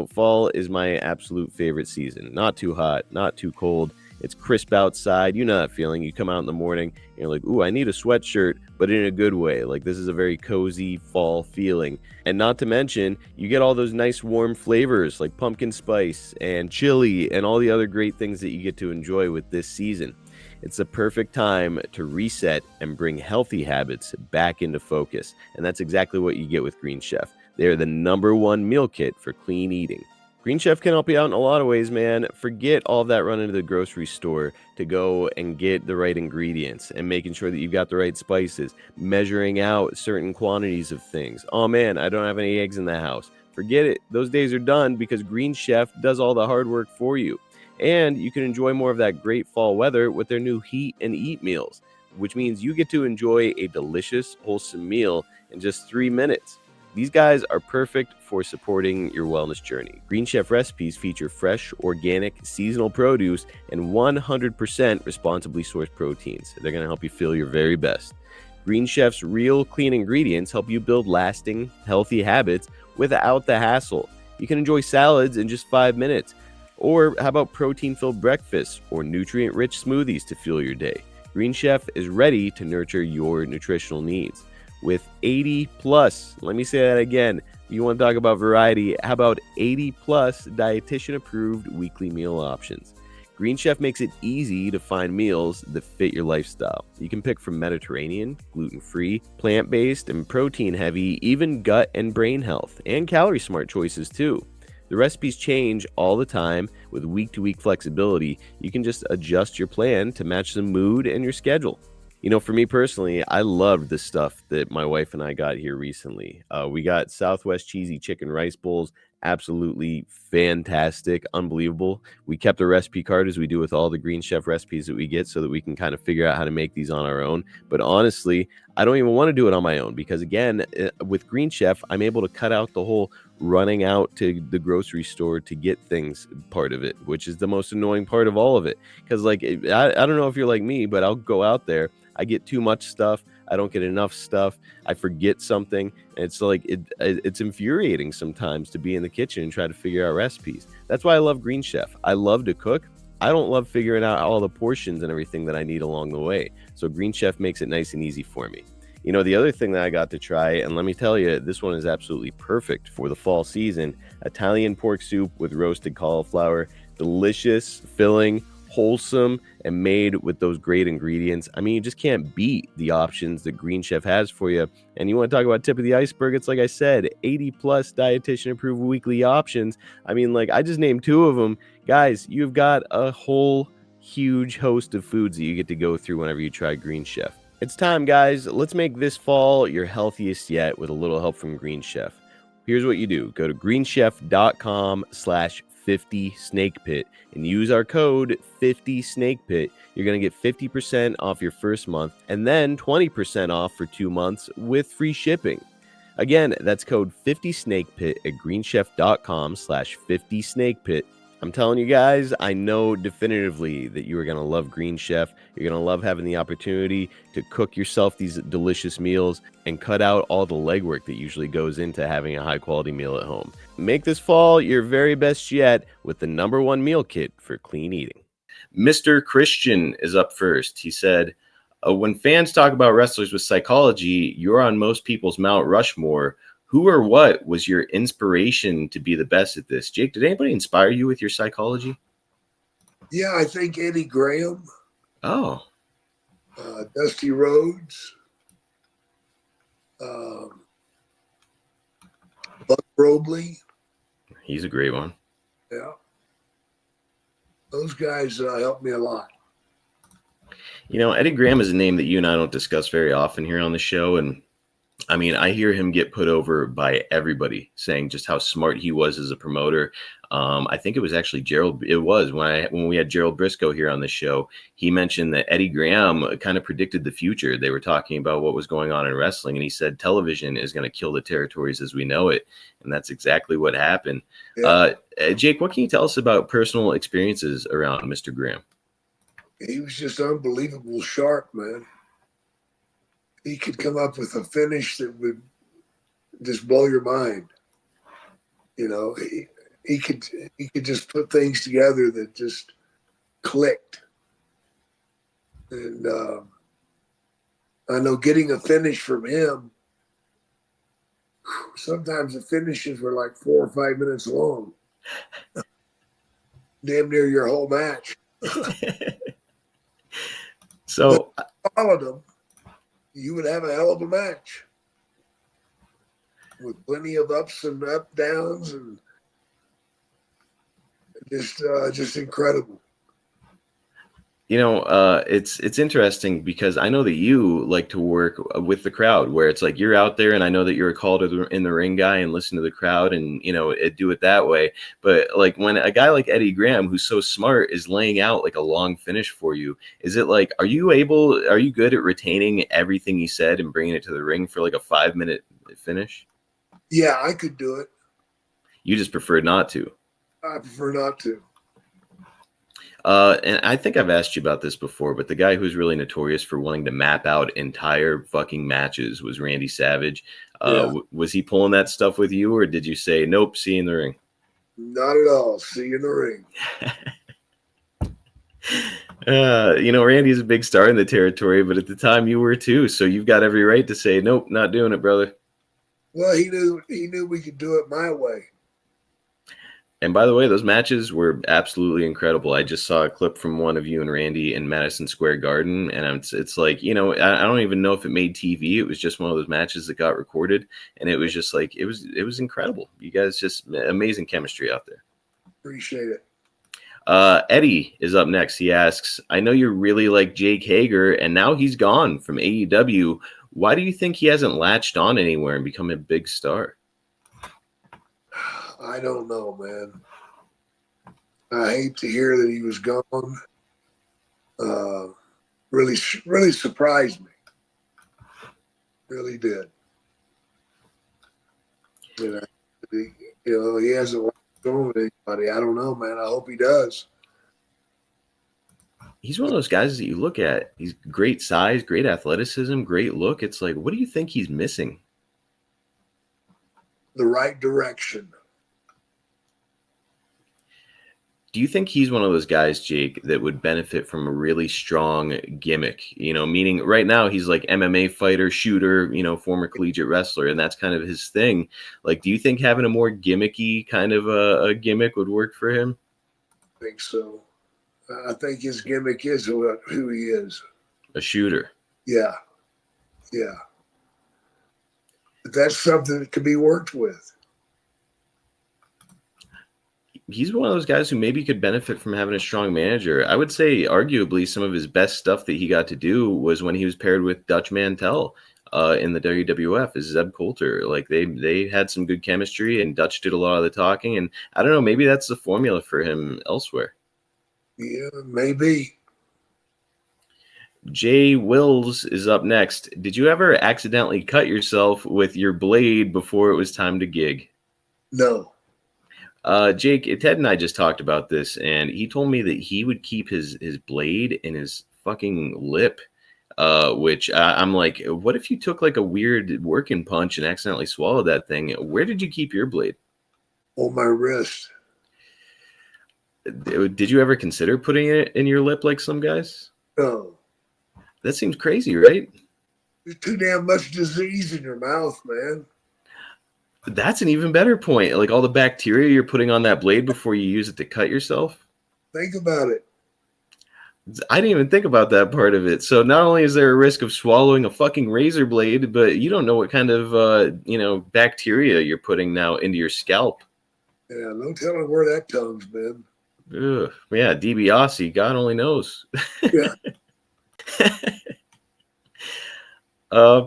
Fall is my absolute favorite season. Not too hot, not too cold. It's crisp outside. You know that feeling. You come out in the morning and you're like, ooh, I need a sweatshirt, but in a good way. Like this is a very cozy fall feeling. And not to mention, you get all those nice warm flavors like pumpkin spice and chili and all the other great things that you get to enjoy with this season. It's the perfect time to reset and bring healthy habits back into focus. And that's exactly what you get with Green Chef. They are the #1 meal kit for clean eating. Green Chef can help you out in a lot of ways, man. Forget all of that running to the grocery store to go and get the right ingredients and making sure that you've got the right spices, measuring out certain quantities of things. Oh man, I don't have any eggs in the house. Forget it. Those days are done because Green Chef does all the hard work for you. And you can enjoy more of that great fall weather with their new Heat and Eat meals, which means you get to enjoy a delicious, wholesome meal in just 3 minutes. These guys are perfect for supporting your wellness journey. Green Chef recipes feature fresh, organic, seasonal produce and 100% responsibly sourced proteins. They're going to help you feel your very best. Green Chef's real, clean ingredients help you build lasting, healthy habits without the hassle. You can enjoy salads in just 5 minutes. Or how about protein-filled breakfasts or nutrient-rich smoothies to fuel your day? Green Chef is ready to nurture your nutritional needs. With 80 plus, let me say that again. You want to talk about variety? How about 80 plus dietitian approved weekly meal options? Green Chef makes it easy to find meals that fit your lifestyle. You can pick from Mediterranean, gluten-free, plant-based, and protein-heavy, even gut and brain health, and calorie-smart choices too. The recipes change all the time with week-to-week flexibility. You can just adjust your plan to match the mood and your schedule. You know, for me personally, I loved the stuff that my wife and I got here recently. We got Southwest cheesy chicken rice bowls, absolutely fantastic, unbelievable. We kept the recipe card as we do with all the Green Chef recipes that we get so that we can kind of figure out how to make these on our own. But honestly, I don't even want to do it on my own because, again, with Green Chef, I'm able to cut out the whole running out to the grocery store to get things part of it, which is the most annoying part of all of it. Because, like, I don't know if you're like me, but I'll go out there. I get too much stuff. I don't get enough stuff. I forget something. And it's like it's infuriating sometimes to be in the kitchen and try to figure out recipes. That's why I love Green Chef. I love to cook. I don't love figuring out all the portions and everything that I need along the way. So Green Chef makes it nice and easy for me. You know, the other thing that I got to try, and let me tell you, this one is absolutely perfect for the fall season. Italian pork soup with roasted cauliflower. Delicious, filling, wholesome, and made with those great ingredients. I mean, you just can't beat the options that Green Chef has for you. And you want to talk about tip of the iceberg? It's like I said, 80 plus dietitian approved weekly options. I mean, like, I just named two of them. Guys, you've got a whole huge host of foods that you get to go through whenever you try Green Chef. It's time, guys. Let's make this fall your healthiest yet with a little help from Green Chef. Here's what you do. Go to greenchef.com/50snakepit and use our code 50snakepit. You're going to get 50% off your first month and then 20% off for 2 months with free shipping. Again, that's code 50snakepit at greenchef.com/50snakepit. I'm telling you guys, I know definitively that you are going to love Green Chef. You're going to love having the opportunity to cook yourself these delicious meals and cut out all the legwork that usually goes into having a high quality meal at home. Make this fall your very best yet with the #1 meal kit for clean eating. Mr. Christian is up first. He said, when fans talk about wrestlers with psychology, you're on most people's Mount Rushmore. Who or what was your inspiration to be the best at this? Jake, did anybody inspire you with your psychology? Yeah, I think Eddie Graham. Oh. Dusty Rhodes. Buck Robley. He's a great one. Yeah. Those guys helped me a lot. You know, Eddie Graham is a name that you and I don't discuss very often here on the show. And I mean, I hear him get put over by everybody saying just how smart he was as a promoter. I think it was actually Gerald. It was when we had Gerald Briscoe here on the show. He mentioned that Eddie Graham kind of predicted the future. They were talking about what was going on in wrestling, and he said television is going to kill the territories as we know it, and that's exactly what happened. Yeah. Jake, what can you tell us about personal experiences around Mr. Graham? He was just unbelievable sharp, man. He could come up with a finish that would just blow your mind. You know, he could just put things together that just clicked. And I know getting a finish from him, sometimes the finishes were like 4 or 5 minutes long. Damn near your whole match. So but if you followed him, you would have a hell of a match with plenty of ups and downs. And Just incredible. It's interesting because I know that you like to work with the crowd, where it's like you're out there, and I know that you're a call to in the ring guy and listen to the crowd, and do it that way. But like when a guy like Eddie Graham, who's so smart, is laying out like a long finish for you, is it like are you good at retaining everything he said and bringing it to the ring for like a 5 minute finish? Yeah, I could do it. You just prefer not to. I prefer not to. And I think I've asked you about this before, but the guy who's really notorious for wanting to map out entire fucking matches was Randy Savage. Yeah, Was he pulling that stuff with you, or did you say, nope, see you in the ring? not at all. See you in the ring. Randy's a big star in the territory, but at the time you were too, so you've got every right to say, nope, not doing it, brother. Well, he knew we could do it my way. And by the way, those matches were absolutely incredible. I just saw a clip from one of you and Randy in Madison Square Garden, and it's like, I don't even know if it made TV. It was just one of those matches that got recorded, and it was just like it was incredible. You guys just amazing chemistry out there. Appreciate it. Eddie is up next. He asks, I know you're really like Jake Hager, and now he's gone from AEW. Why do you think he hasn't latched on anywhere and become a big star? I don't know, man. I hate to hear that he was gone. Really, really surprised me. Really did. He hasn't gone with anybody. I don't know, man. I hope he does. He's one of those guys that you look at. He's great size, great athleticism, great look. It's like, what do you think he's missing? The right direction. Do you think he's one of those guys, Jake, that would benefit from a really strong gimmick? Meaning right now he's like MMA fighter, shooter, former collegiate wrestler, and that's kind of his thing. Like, do you think having a more gimmicky kind of a gimmick would work for him? I think so. I think his gimmick is who he is. A shooter. Yeah. Yeah. But that's something that could be worked with. He's one of those guys who maybe could benefit from having a strong manager. I would say arguably some of his best stuff that he got to do was when he was paired with Dutch Mantel in the WWF as Zeb Coulter. Like they had some good chemistry, and Dutch did a lot of the talking, and I don't know, maybe that's the formula for him elsewhere. Yeah, maybe. Jay Wills is up next. Did you ever accidentally cut yourself with your blade before it was time to gig? No. Jake, Ted and I just talked about this, and he told me that he would keep his blade in his fucking lip, which I'm like, what if you took like a weird working punch and accidentally swallowed that thing? Where did you keep your blade? On my wrist. Did you ever consider putting it in your lip like some guys? No. That seems crazy, right? There's too damn much disease in your mouth, man. That's an even better point. Like all the bacteria you're putting on that blade before you use it to cut yourself. Think about it. I didn't even think about that part of it. So not only is there a risk of swallowing a fucking razor blade, but you don't know what kind of bacteria you're putting now into your scalp. Yeah, no telling where that tongue's been. Ugh. Yeah, DiBiase, God only knows. Yeah.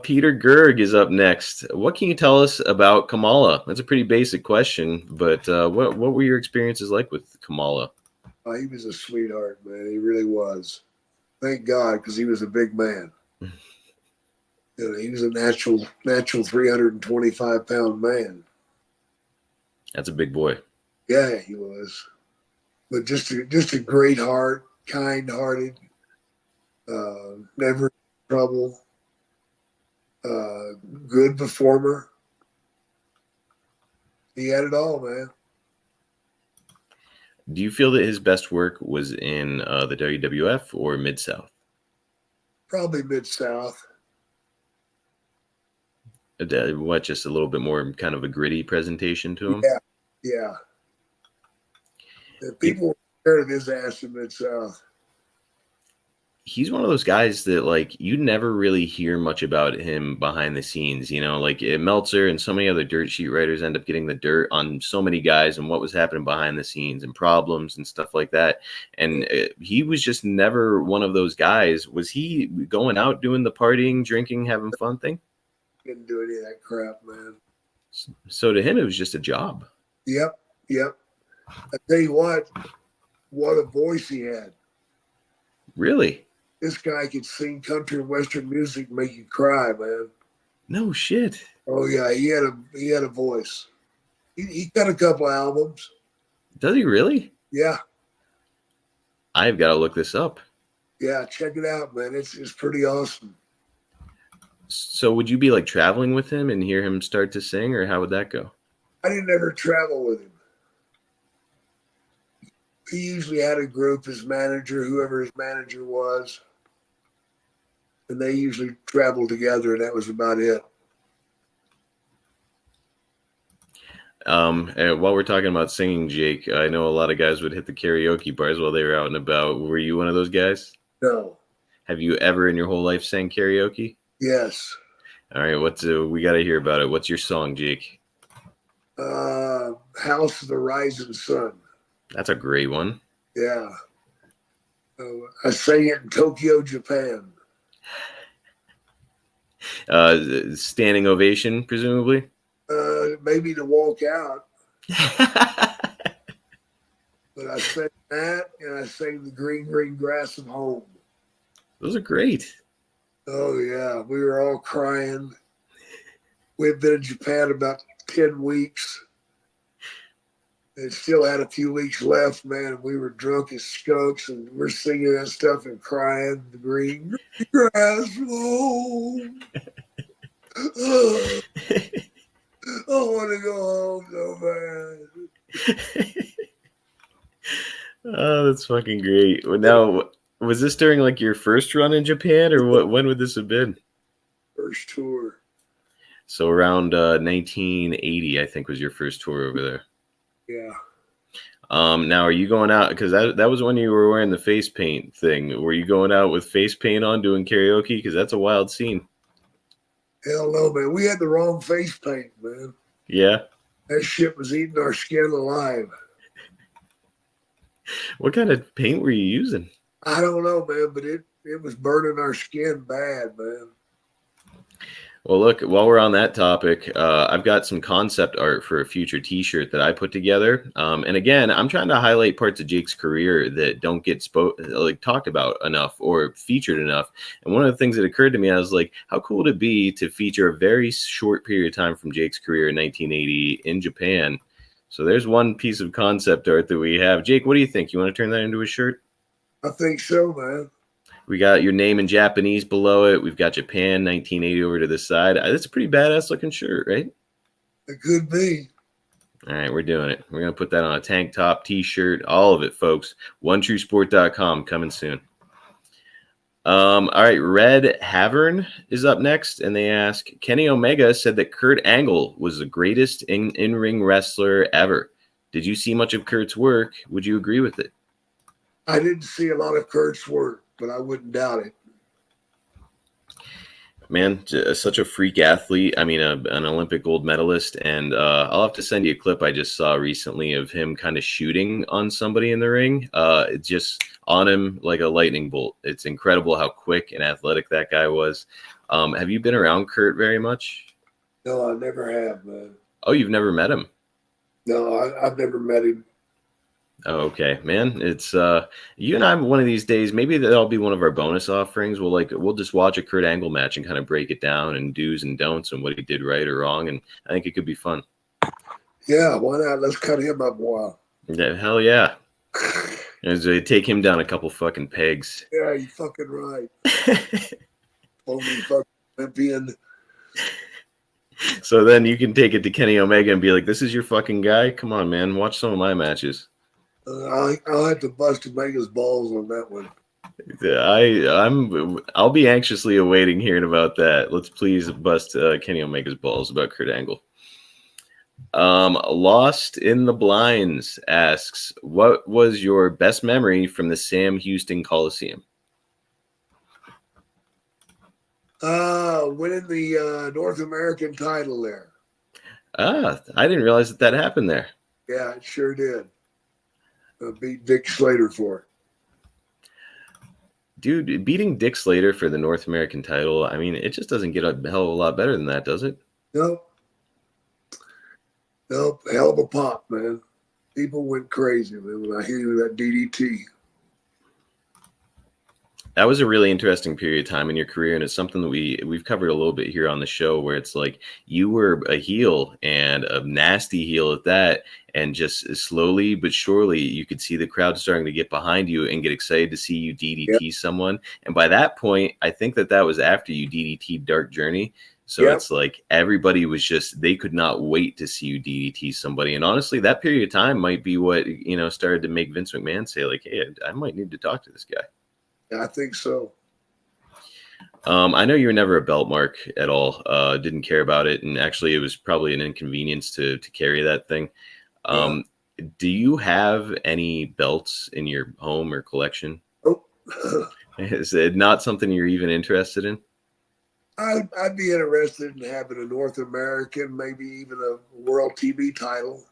Peter Gerg is up next. What can you tell us about Kamala? That's a pretty basic question, but what were your experiences like with Kamala? He was a sweetheart, man. He really was. Thank God, because he was a big man. He was a natural 325-pound man. That's a big boy. Yeah, he was. But just a great heart, kind-hearted, never in trouble, good performer. He had it all, man. Do you feel that his best work was in the WWF or Mid-South? Probably Mid-South. What, just a little bit more kind of a gritty presentation to him? Yeah. People were scared of his ass in Mid-South. he's one of those guys that like you never really hear much about him behind the scenes. Like Meltzer and so many other dirt sheet writers end up getting the dirt on so many guys and what was happening behind the scenes and problems and stuff like that. And he was just never one of those guys. Was he going out doing the partying, drinking, having fun thing? Didn't do any of that crap, man. So to him, it was just a job. Yep. I tell you what a voice he had. Really? This guy could sing country and western music, and make you cry, man. No shit. Oh yeah, he had a voice. He got a couple albums. Does he really? Yeah, I've got to look this up. yeah. Check it out, man. It's pretty awesome. So would you be like traveling with him and hear him start to sing, or how would that go? I didn't ever travel with him. He usually had a group, his manager, whoever his manager was, and they usually traveled together, and that was about it. And while we're talking about singing, Jake, I know a lot of guys would hit the karaoke bars while they were out and about. Were you one of those guys? No. Have you ever in your whole life sang karaoke? Yes. All right, we got to hear about it. What's your song, Jake? House of the Rising Sun. That's a great one. Yeah. I sang it in Tokyo, Japan. Standing ovation, presumably. Maybe to walk out. But I sang that, and I sang the green, green grass of home. Those are great. Oh, yeah. We were all crying. We had been in Japan about 10 weeks. And still had a few weeks left, man. We were drunk as skunks, and we're singing that stuff and crying. The green, green grass of home. Oh, I want to go home so bad. Oh, that's fucking great. Now, was this during like your first run in Japan, or what? When would this have been? First tour. So around 1980, I think, was your first tour over there. Yeah. Now, are you going out? Because that was when you were wearing the face paint thing. Were you going out with face paint on doing karaoke? Because that's a wild scene. Hell no, man. We had the wrong face paint, man. Yeah. That shit was eating our skin alive. What kind of paint were you using? I don't know, man, but it was burning our skin bad, man. Well, look, while we're on that topic, I've got some concept art for a future T-shirt that I put together. And again, I'm trying to highlight parts of Jake's career that don't get talked about enough or featured enough. And one of the things that occurred to me, I was like, how cool would it be to feature a very short period of time from Jake's career in 1980 in Japan? So there's one piece of concept art that we have. Jake, what do you think? You want to turn that into a shirt? I think so, man. We got your name in Japanese below it. We've got Japan 1980 over to the side. That's a pretty badass looking shirt, right? It could be. All right, we're doing it. We're going to put that on a tank top, T-shirt, all of it, folks. OneTrueSport.com coming soon. All right, Red Havern is up next, and they ask, Kenny Omega said that Kurt Angle was the greatest in-ring wrestler ever. Did you see much of Kurt's work? Would you agree with it? I didn't see a lot of Kurt's work, but I wouldn't doubt it. Man, such a freak athlete. I mean, an Olympic gold medalist. And I'll have to send you a clip I just saw recently of him kind of shooting on somebody in the ring. It's just on him like a lightning bolt. It's incredible how quick and athletic that guy was. Have you been around Kurt very much? No, I never have, man. Oh, you've never met him? No, I've never met him. Oh, okay, man. It's you and I one of these days, maybe that'll be one of our bonus offerings. We'll just watch a Kurt Angle match and kind of break it down and do's and don'ts and what he did right or wrong. And I think it could be fun. Yeah, why not? Let's cut him up a while. Yeah, hell yeah. As they take him down a couple fucking pegs. Yeah, you fucking right. Only fucking Olympian. So then you can take it to Kenny Omega and be like, this is your fucking guy? Come on, man. Watch some of my matches. I'll have to bust Omega's balls on that one. I'll be anxiously awaiting hearing about that. Let's please bust Kenny Omega's balls about Kurt Angle. Lost in the Blinds asks, what was your best memory from the Sam Houston Coliseum? Winning the North American title there. I didn't realize that that happened there. Yeah, it sure did. Beat Dick Slater for it. Dude, beating Dick Slater for the North American title, I mean, it just doesn't get a hell of a lot better than that, does it? Nope. Nope. Hell of a pop, man. People went crazy, man, when I hear that DDT. That was a really interesting period of time in your career, and it's something that we've covered a little bit here on the show, where it's like you were a heel and a nasty heel at that, and just slowly but surely you could see the crowd starting to get behind you and get excited to see you Yep. DDT someone. And by that point, I think that was after you DDT Dark Journey. So Yep. it's like everybody was just, they could not wait to see you DDT somebody. And honestly, that period of time might be what, started to make Vince McMahon say, like, hey, I might need to talk to this guy. I think so. I know you were never a belt mark at all. Didn't care about it, and actually, it was probably an inconvenience to carry that thing. Yeah. Do you have any belts in your home or collection? Oh. Is it not something you're even interested in? I'd be interested in having a North American, maybe even a World TV title.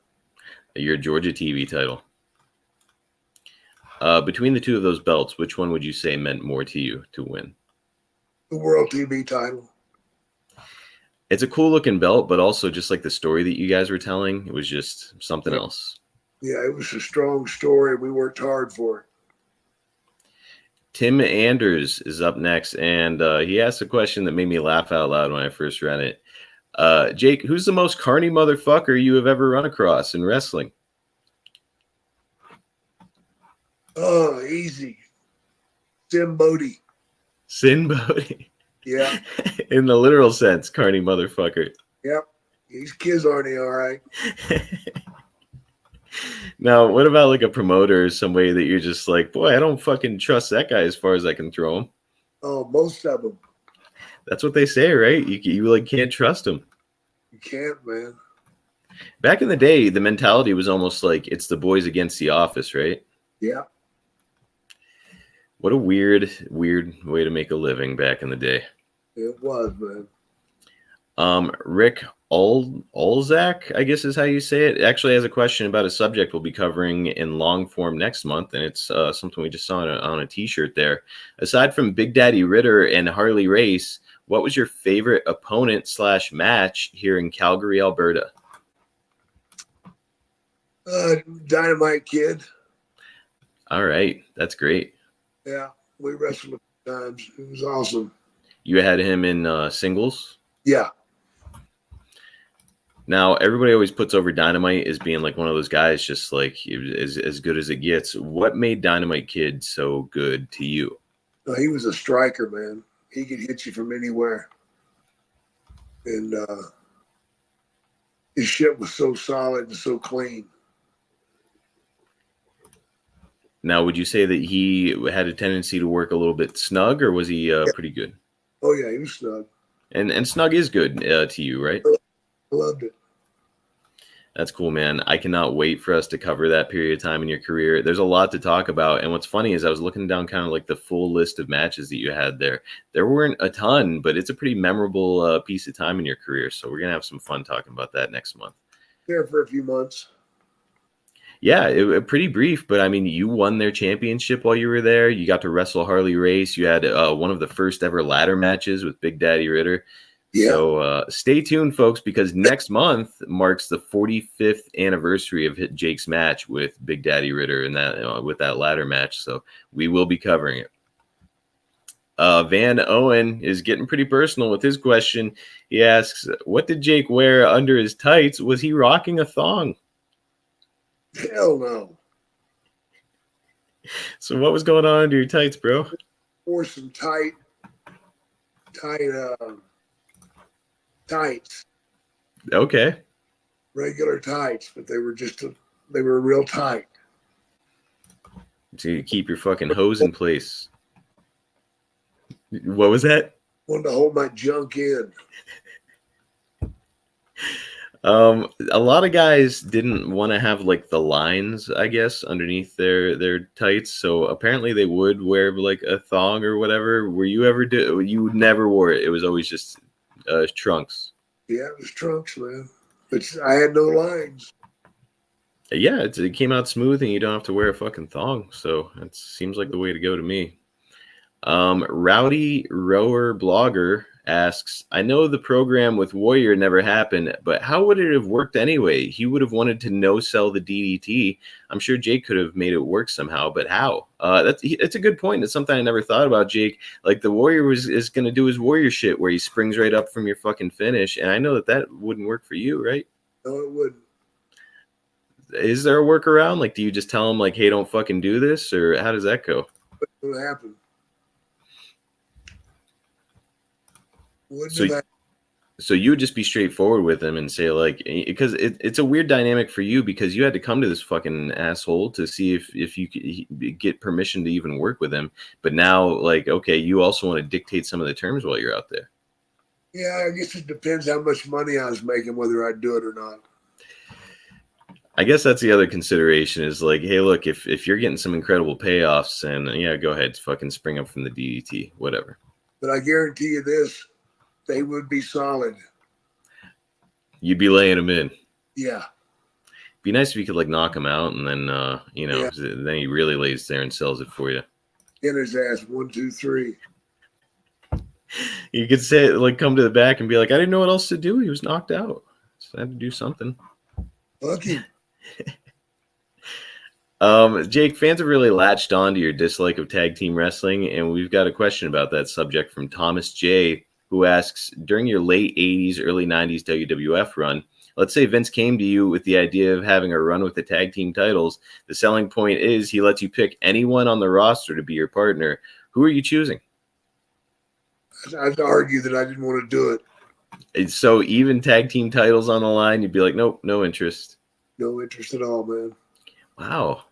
Your Georgia TV title. Between the two of those belts, which one would you say meant more to you to win? The World TV title. It's a cool looking belt, but also just like the story that you guys were telling, it was just something else. Yeah, it was a strong story. We worked hard for it. Tim Anders is up next, and he asked a question that made me laugh out loud when I first read it. Jake, who's the most carny motherfucker you have ever run across in wrestling? Oh, easy. Tim Bodie. Sin Bodie. Yeah. In the literal sense, carny motherfucker. Yep. These kids aren't all right. Now, what about like a promoter or somebody that you're just like, boy, I don't fucking trust that guy as far as I can throw him? Oh, most of them. That's what they say, right? You like can't trust them. You can't, man. Back in the day, the mentality was almost like it's the boys against the office, right? Yeah. What a weird way to make a living back in the day. It was, man. Rick Olzak, I guess is how you say it, actually has a question about a subject we'll be covering in long form next month, and it's something we just saw on a t-shirt there. Aside from Big Daddy Ritter and Harley Race, what was your favorite opponent / match here in Calgary, Alberta? Dynamite Kid. All right, that's great. Yeah, we wrestled a few times. It was awesome. You had him in singles? Yeah. Now, everybody always puts over Dynamite as being like one of those guys just like as good as it gets. What made Dynamite Kid so good to you? No, he was a striker, man. He could hit you from anywhere. And his shit was so solid and so clean. Now, would you say that he had a tendency to work a little bit snug, or was he pretty good? Oh, yeah, he was snug. And snug is good to you, right? I loved it. That's cool, man. I cannot wait for us to cover that period of time in your career. There's a lot to talk about. And what's funny is I was looking down kind of like the full list of matches that you had there. There weren't a ton, but it's a pretty memorable piece of time in your career. So we're going to have some fun talking about that next month. There for a few months. Yeah, pretty brief, but I mean, you won their championship while you were there. You got to wrestle Harley Race. You had one of the first ever ladder matches with Big Daddy Ritter. Yeah. So stay tuned, folks, because next month marks the 45th anniversary of Jake's match with Big Daddy Ritter and that with that ladder match. So we will be covering it. Van Owen is getting pretty personal with his question. He asks, "What did Jake wear under his tights? Was he rocking a thong?" Hell no. So what was going on under your tights, bro? Or some tight tights. Okay. Regular tights, but they were real tight. So you keep your fucking hose in place. What was that? Wanted to hold my junk in. A lot of guys didn't want to have like the lines, I guess, underneath their tights. So apparently they would wear like a thong or whatever. Were you ever do? You never wore it. It was always just trunks. Yeah, it was trunks, man. But I had no lines. Yeah, it came out smooth, and you don't have to wear a fucking thong. So it seems like the way to go to me. Rowdy Rower Blogger asks, I know the program with Warrior never happened, but how would it have worked anyway? He would have wanted to no sell the DDT. I'm sure Jake could have made it work somehow, but how? That's a good point. It's something I never thought about, Jake. Like the Warrior is going to do his Warrior shit where he springs right up from your fucking finish, and I know that wouldn't work for you, right? No, it wouldn't. Is there a workaround? Like, do you just tell him like, hey, don't fucking do this, or how does that go? What would happen? Wouldn't So, have happened. so you would just be straightforward with him and say like, because it's a weird dynamic for you because you had to come to this fucking asshole to see if you could get permission to even work with him. But now, like, okay, you also want to dictate some of the terms while you're out there. Yeah, I guess it depends how much money I was making, whether I'd do it or not. I guess that's the other consideration is like, hey, look, if you're getting some incredible payoffs, and yeah, go ahead, fucking spring up from the DDT, whatever. But I guarantee you this, they would be solid. You'd be laying them in. Yeah. Be nice if you could like knock him out, and then Yeah. then he really lays there and sells it for you. In his ass, 1, 2, 3. You could say like, come to the back and be like, I didn't know what else to do. He was knocked out, so I had to do something. Fuck him. Jake, fans have really latched on to your dislike of tag team wrestling, and we've got a question about that subject from Thomas J, who asks, during your late 80s, early 90s WWF run, let's say Vince came to you with the idea of having a run with the tag team titles. The selling point is he lets you pick anyone on the roster to be your partner. Who are you choosing? I'd argue that I didn't want to do it. So even tag team titles on the line, you'd be like, nope, no interest. No interest at all, man. Wow.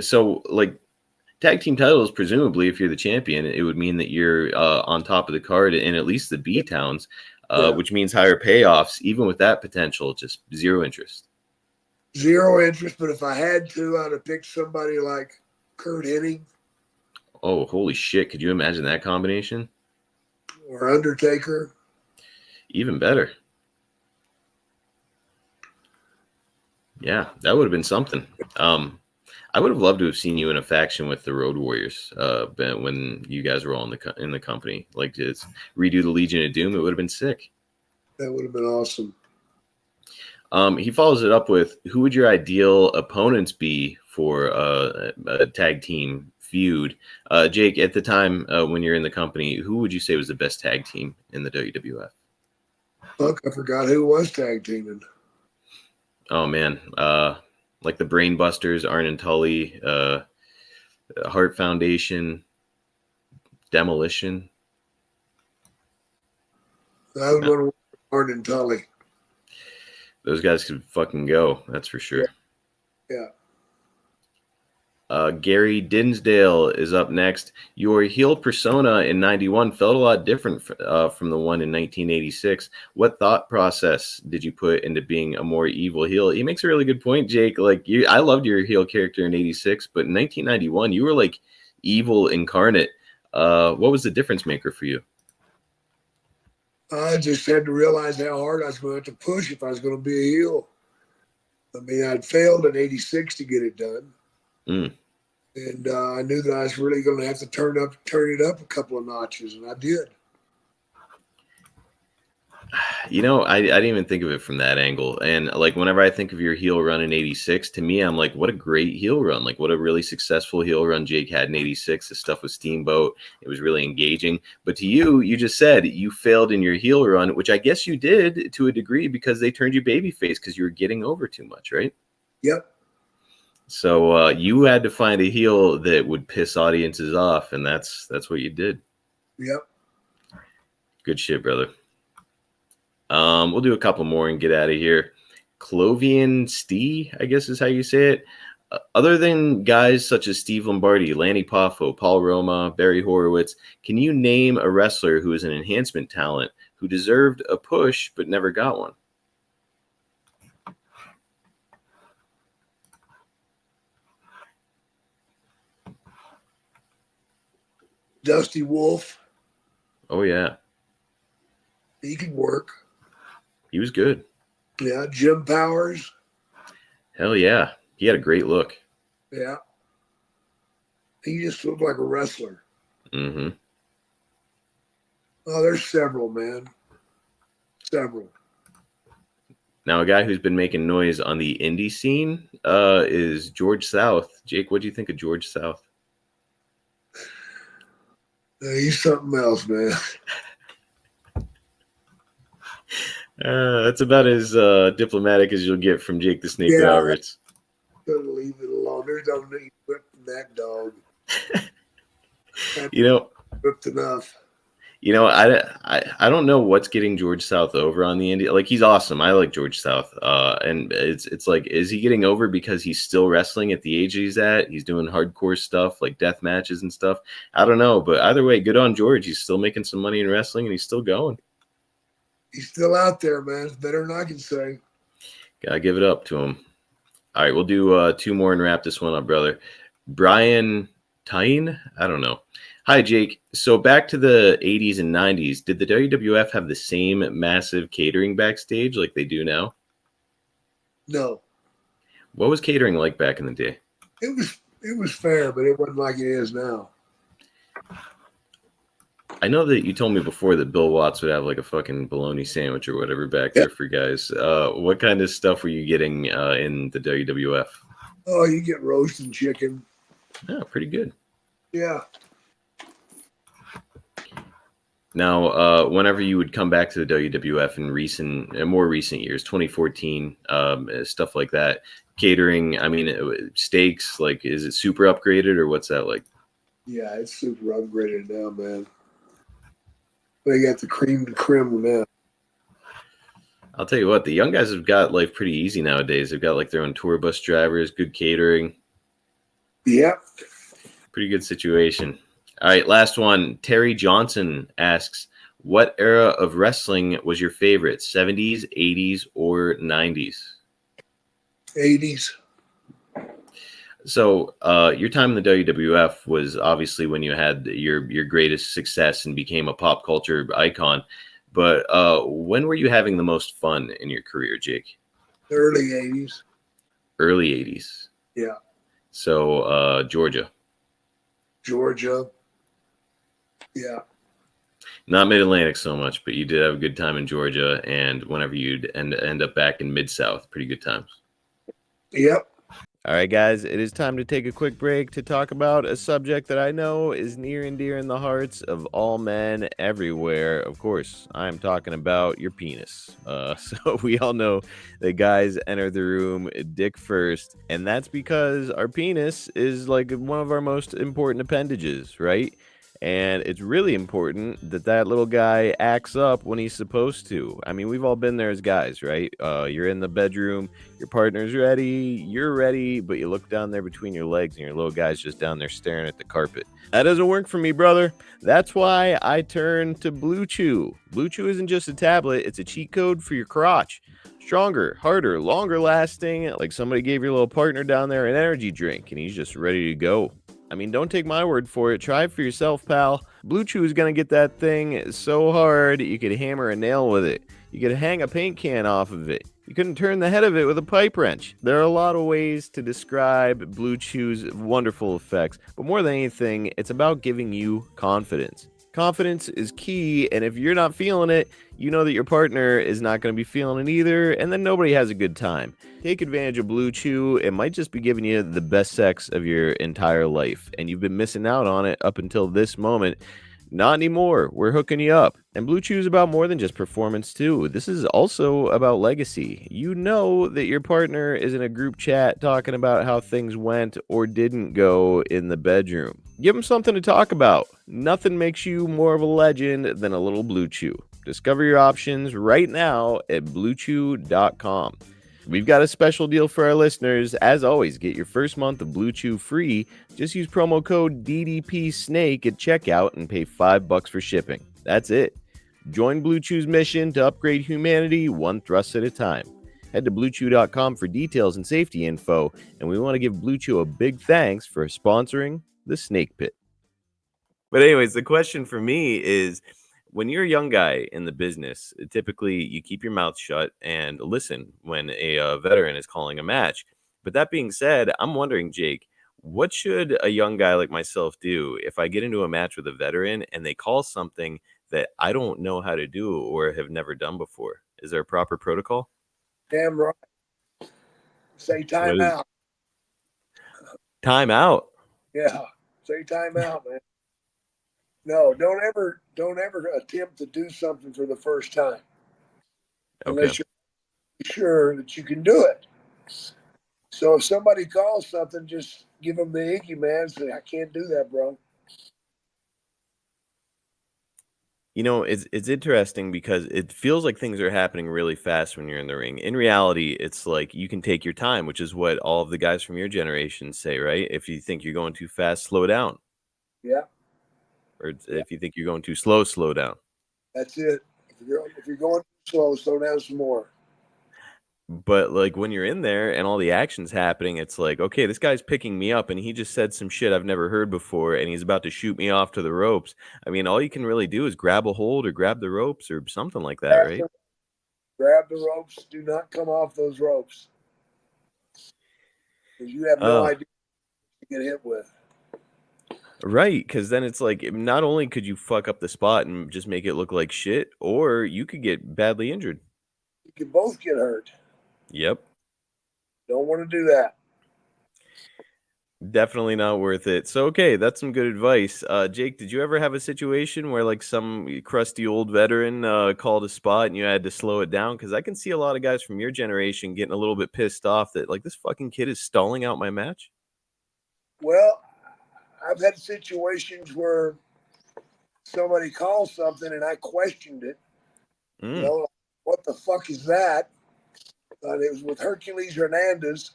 So like tag team titles, presumably, if you're the champion, it would mean that you're on top of the card in at least the B towns, which means higher payoffs. Even with that potential, just zero interest. Zero interest, but if I had to, I'd have picked somebody like Kurt Hennig. Oh, holy shit. Could you imagine that combination? Or Undertaker. Even better. Yeah, that would have been something. I would have loved to have seen you in a faction with the Road Warriors when you guys were all in the company. Like, just redo the Legion of Doom. It would have been sick. That would have been awesome. He follows it up with, who would your ideal opponents be for a tag team feud? Jake, at the time when you're in the company, who would you say was the best tag team in the WWF? Fuck, I forgot who was tag teaming. Oh, man. Like the Brainbusters, Arn and Tully, Heart Foundation, Demolition. I would want to work with Arn and Tully. Those guys could fucking go. That's for sure. Yeah. Gary Dinsdale is up next. Your heel persona in 91 felt a lot different from the one in 1986. What thought process did you put into being a more evil heel? He makes a really good point, Jake. Like I loved your heel character in 86, but in 1991, you were like evil incarnate. What was the difference maker for you? I just had to realize how hard I was going to have to push if I was going to be a heel. I mean, I'd failed in 86 to get it done. Mm. And I knew that I was really going to have to turn it up a couple of notches, and I did. You know, I didn't even think of it from that angle. And like whenever I think of your heel run in 86, to me, I'm like, what a great heel run. Like what a really successful heel run Jake had in 86. The stuff with Steamboat, it was really engaging. But to you, you just said you failed in your heel run, which I guess you did to a degree because they turned you babyface because you were getting over too much, right? Yep. So you had to find a heel that would piss audiences off, and that's what you did. Yep. Good shit, brother. We'll do a couple more and get out of here. Clovian Stee, I guess is how you say it. Other than guys such as Steve Lombardi, Lanny Poffo, Paul Roma, Barry Horowitz, can you name a wrestler who is an enhancement talent who deserved a push but never got one? Dusty Wolf. Oh yeah, He could work. he was good. Yeah. Jim Powers. Hell yeah, he had a great look. Yeah. He just looked like a wrestler. Mm-hmm. Oh, there's several, man. Several. Now, a guy who's been making noise on the indie scene is George South. Jake, what do you think of George South? He's something else, man. That's about as diplomatic as you'll get from Jake the Snake Yeah, Roberts. gotta leave it alone. There's no need whipping that dog. You know, Whipped enough. I don't know what's getting George South over on the indie. Like, he's awesome. I like George South. And it's like, is he getting over because he's still wrestling at the age he's at? He's doing hardcore stuff like death matches and stuff. I don't know, but either way, good on George. He's still making some money in wrestling and he's still going. He's still out there, man. It's better than I can say. Gotta give it up to him. All right, we'll do two more and wrap this one up, brother. Brian Tyne? I don't know. Hi, Jake. So back to the 80s and 90s, did the WWF have the same massive catering backstage like they do now? No. What was catering like back in the day? It was fair, but it wasn't like it is now. I know that you told me before that Bill Watts would have like a fucking bologna sandwich or whatever back there for guys. What kind of stuff were you getting in the WWF? Oh, you get roasted chicken. Oh, pretty good. Yeah. Now, whenever you would come back to the WWF in more recent years, 2014, stuff like that, catering, I mean, steaks, like, is it super upgraded or what's that like? Yeah, it's super upgraded now, man. They got the cream de creme now. I'll tell you what, the young guys have got life pretty easy nowadays. They've got like their own tour bus drivers, good catering. Yep. Pretty good situation. All right, last one. Terry Johnson asks, what era of wrestling was your favorite, 70s, 80s, or 90s? 80s. So your time in the WWF was obviously when you had your greatest success and became a pop culture icon. But when were you having the most fun in your career, Jake? Early 80s. Early 80s. Yeah. So Georgia. Yeah. Not Mid-Atlantic so much, but you did have a good time in Georgia. And whenever you'd end up back in Mid-South, pretty good times. Yep. All right, guys, it is time to take a quick break to talk about a subject that I know is near and dear in the hearts of all men everywhere. Of course, I'm talking about your penis. So we all know that guys enter the room dick first, and that's because our penis is like one of our most important appendages, right? And it's really important that that little guy acts up when he's supposed to. I mean, we've all been there as guys, right? You're in the bedroom, your partner's ready, you're ready, but you look down there between your legs and your little guy's just down there staring at the carpet. That doesn't work for me, brother. That's why I turned to Blue Chew. Blue Chew isn't just a tablet, it's a cheat code for your crotch. Stronger, harder, longer lasting, like somebody gave your little partner down there an energy drink and he's just ready to go. I mean, don't take my word for it. Try it for yourself, pal. Blue Chew is going to get that thing so hard you could hammer a nail with it. You could hang a paint can off of it. You couldn't turn the head of it with a pipe wrench. There are a lot of ways to describe Blue Chew's wonderful effects, but more than anything, it's about giving you confidence. Confidence is key, and if you're not feeling it, you know that your partner is not going to be feeling it either, and then nobody has a good time. Take advantage of Blue Chew. It might just be giving you the best sex of your entire life, and you've been missing out on it up until this moment. Not anymore. We're hooking you up. And Blue Chew is about more than just performance, too. This is also about legacy. You know that your partner is in a group chat talking about how things went or didn't go in the bedroom. Give them something to talk about. Nothing makes you more of a legend than a little Blue Chew. Discover your options right now at BlueChew.com. We've got a special deal for our listeners. As always, get your first month of Blue Chew free. Just use promo code DDPSNAKE at checkout and pay $5 for shipping. That's it. Join Blue Chew's mission to upgrade humanity one thrust at a time. Head to BlueChew.com for details and safety info, and we want to give Blue Chew a big thanks for sponsoring the Snake Pit. But anyways, the question for me is when you're a young guy in the business, typically you keep your mouth shut and listen when a veteran is calling a match. But that being said, I'm wondering, Jake, what should a young guy like myself do if I get into a match with a veteran and they call something that I don't know how to do or have never done before? Is there a proper protocol? Damn right. Say What is timeout. time out? Yeah. Say timeout, man. No, don't ever attempt to do something for the first time Okay. unless you're sure that you can do it. So if somebody calls something, just give them the icky, man. Say, I can't do that, bro. You know, it's interesting because it feels like things are happening really fast when you're in the ring. In reality, it's like you can take your time, which is what all of the guys from your generation say, right? If you think you're going too fast, slow down. Yeah, Or yeah, if you think you're going too slow, slow down. that's it. If you're going slow, slow down some more. But like when you're in there and all the action's happening, it's like, okay, this guy's picking me up and he just said some shit I've never heard before and he's about to shoot me off to the ropes. I mean, all you can really do is grab a hold or grab the ropes or something like that, Grab right? the, grab the ropes. Do not come off those ropes because you have no Oh, idea what you get hit with. right, because then it's like, not only could you fuck up the spot and just make it look like shit, or you could get badly injured. You can both get hurt. Yep, Don't want to do that. definitely not worth it. So, okay, that's some good advice. Jake, did you ever have a situation where like some crusty old veteran called a spot and you had to slow it down? Because I can see a lot of guys from your generation getting a little bit pissed off that like this fucking kid is stalling out my match. Well, I've had situations where somebody calls something and I questioned it. You Mm, know, what the fuck is that? It was with Hercules Hernandez.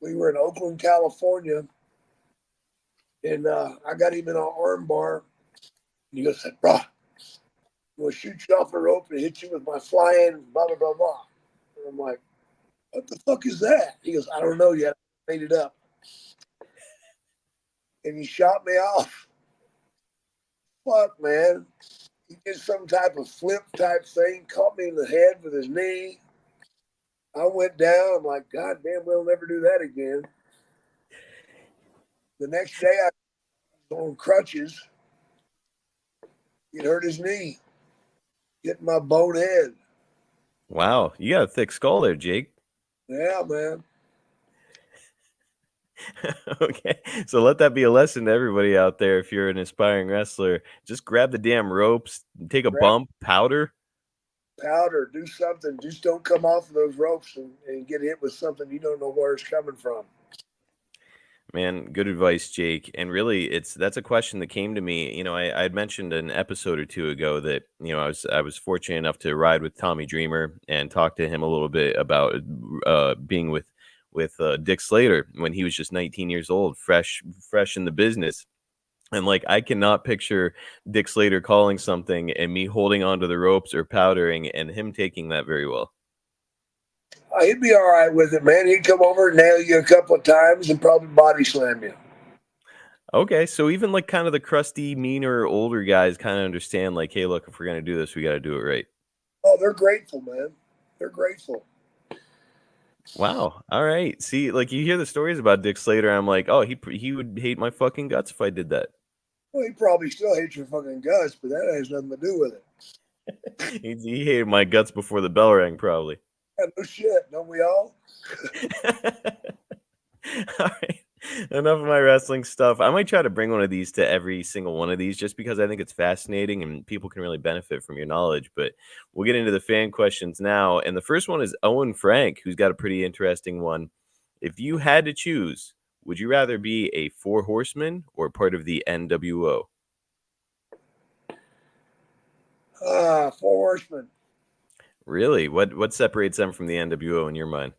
We were in Oakland, California, and I got him in an arm bar. And he goes, bro, I'm going to shoot you off the rope and hit you with my flying, blah, blah, blah, blah. And I'm like, what the fuck is that? He goes, I don't know yet. I made it up. And he shot me off. Fuck, man. He did some type of flip type thing, caught me in the head with his knee. I went down. I'm like, God damn, we'll never do that again. The next day, I was on crutches. He'd hurt his knee, getting my bone head. wow, you got a thick skull there, Jake. Yeah, man. Okay. So let that be a lesson to everybody out there. If you're an aspiring wrestler, just grab the damn ropes, take a Grab bump, powder. powder, do something. Just don't come off of those ropes and get hit with something you don't know where it's coming from. Man, good advice, Jake. And really, that's a question that came to me. You know, I had mentioned an episode or two ago that I was fortunate enough to ride with Tommy Dreamer and talk to him a little bit about being with Dick Slater when he was just 19 years old, fresh in the business. And like I cannot picture Dick Slater calling something and me holding onto the ropes or powdering and him taking that very well. He'd be all right with it, man. He'd come over and nail you a couple of times and probably body slam you. Okay, so even like kind of the crusty, meaner, older guys kind of understand like, hey, look, if we're gonna do this, we got to do it right. Oh, they're grateful, man. They're grateful. Wow. All right. See, like you hear the stories about Dick Slater, I'm like, oh, he would hate my fucking guts if I did that. Well, he probably still hates your fucking guts, but that has nothing to do with it. He hated my guts before the bell rang, probably. Yeah, no shit, don't we all? All right. Enough of my wrestling stuff. I might try to bring one of these to every single one of these just because I think it's fascinating and people can really benefit from your knowledge. But we'll get into the fan questions now. And the first one is Owen Frank, who's got a pretty interesting one. If you had to choose, would you rather be a four horseman or part of the NWO? Four horsemen. Really? What separates them from the NWO in your mind?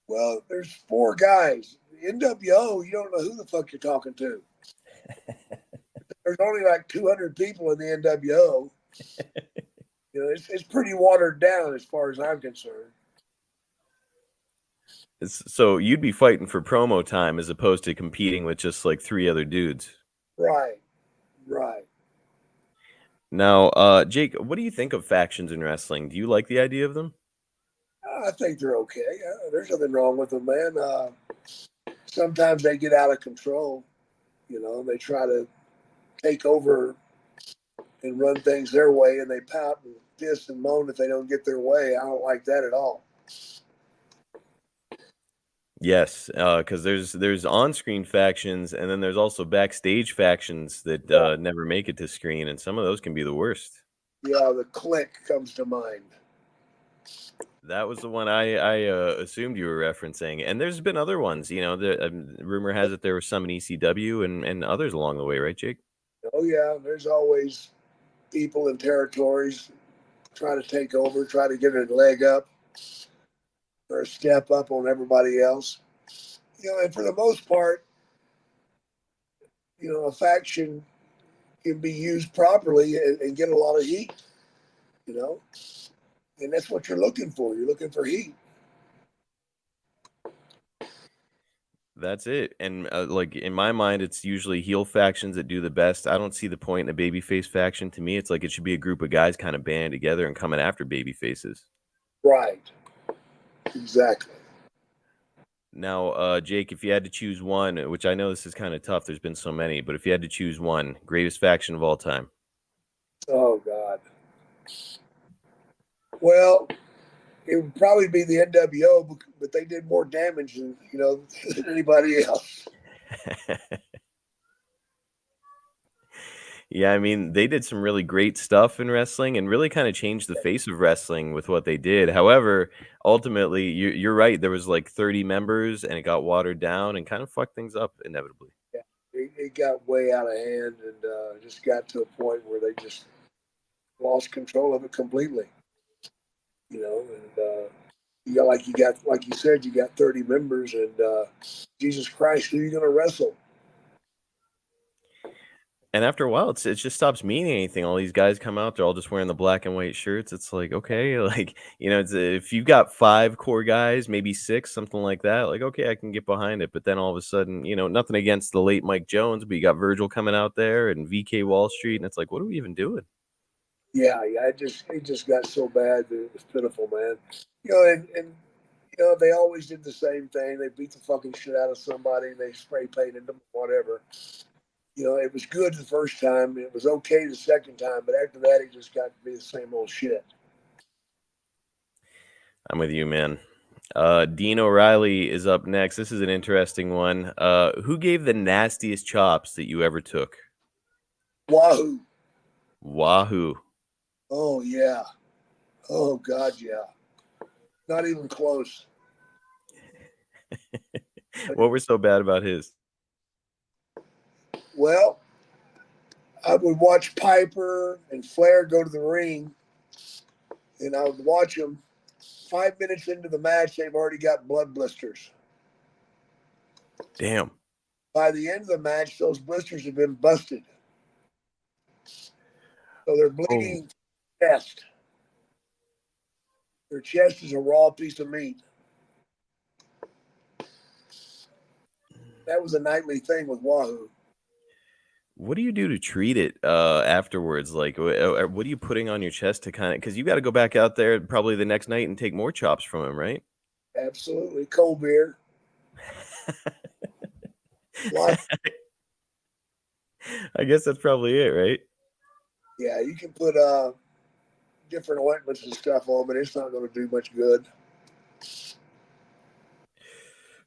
Well, there's four guys. The NWO, you don't know who the fuck you're talking to. There's only like 200 people in the NWO. You know, it's pretty watered down as far as I'm concerned. So you'd be fighting for promo time as opposed to competing with just like three other dudes. Right. Right. Now, Jake, what do you think of factions in wrestling? Do you like the idea of them? I think they're okay. There's nothing wrong with them, man. Sometimes they get out of control. They try to take over and run things their way, and they pout and piss and moan if they don't get their way. I don't like that at all. Yes, because there's on-screen factions, and then there's also backstage factions that Yeah, never make it to screen, and some of those can be the worst. yeah, the click comes to mind. That was the one I assumed you were referencing, and there's been other ones. The rumor has it there were some in ECW and others along the way, right, Jake? Oh yeah, there's always people in territories try to take over, try to get a leg up or a step up on everybody else. And for the most part, a faction can be used properly and get a lot of heat. You know, and that's what you're looking for. You're looking for heat. That's it. And like in my mind, it's usually heel factions that do the best. I don't see the point in a babyface faction. To me, it's like it should be a group of guys kind of banding together and coming after baby faces. Right. Exactly. Now, Jake, if you had to choose one, which I know this is kind of tough, there's been so many, but if you had to choose one, greatest faction of all time. Oh God. Well, it would probably be the NWO, but they did more damage than than anybody else. Yeah, I mean, they did some really great stuff in wrestling and really kind of changed the face of wrestling with what they did. However, ultimately, you're right. There was like 30 members and it got watered down and kind of fucked things up inevitably. Yeah, it got way out of hand and just got to a point where they just lost control of it completely. And like you said, you got 30 members, and Jesus Christ, who are you going to wrestle? And after a while, it just stops meaning anything. All these guys come out, they're all just wearing the black and white shirts. It's like, okay, like, if you've got 5 core guys, maybe 6, something like that, like, okay, I can get behind it. But then all of a sudden, nothing against the late Mike Jones, but you got Virgil coming out there and VK Wall Street, and it's like, what are we even doing? Yeah, it just got so bad that it was pitiful, man. And they always did the same thing. They beat the fucking shit out of somebody. They spray painted them, whatever. It was good the first time. It was okay the second time, but after that, it just got to be the same old shit. I'm with you, man. Dean O'Reilly is up next. This is an interesting one. Who gave the nastiest chops that you ever took? Wahoo! Wahoo. Oh yeah. Oh God, yeah. Not even close. What were so bad about his? Well, I would watch Piper and Flair go to the ring, and I would watch them. 5 minutes into the match, they've already got blood blisters. Damn. By the end of the match, those blisters have been busted. So they're Oh, bleeding chest. Their chest is a raw piece of meat. That was a nightly thing with Wahoo. what do you do to treat it afterwards? Like, what are you putting on your chest to kind of? Because you got to go back out there probably the next night and take more chops from him, right? Absolutely. Cold beer. Lot, I guess that's probably it, right? yeah, you can put different ointments and stuff on, but it's not going to do much good.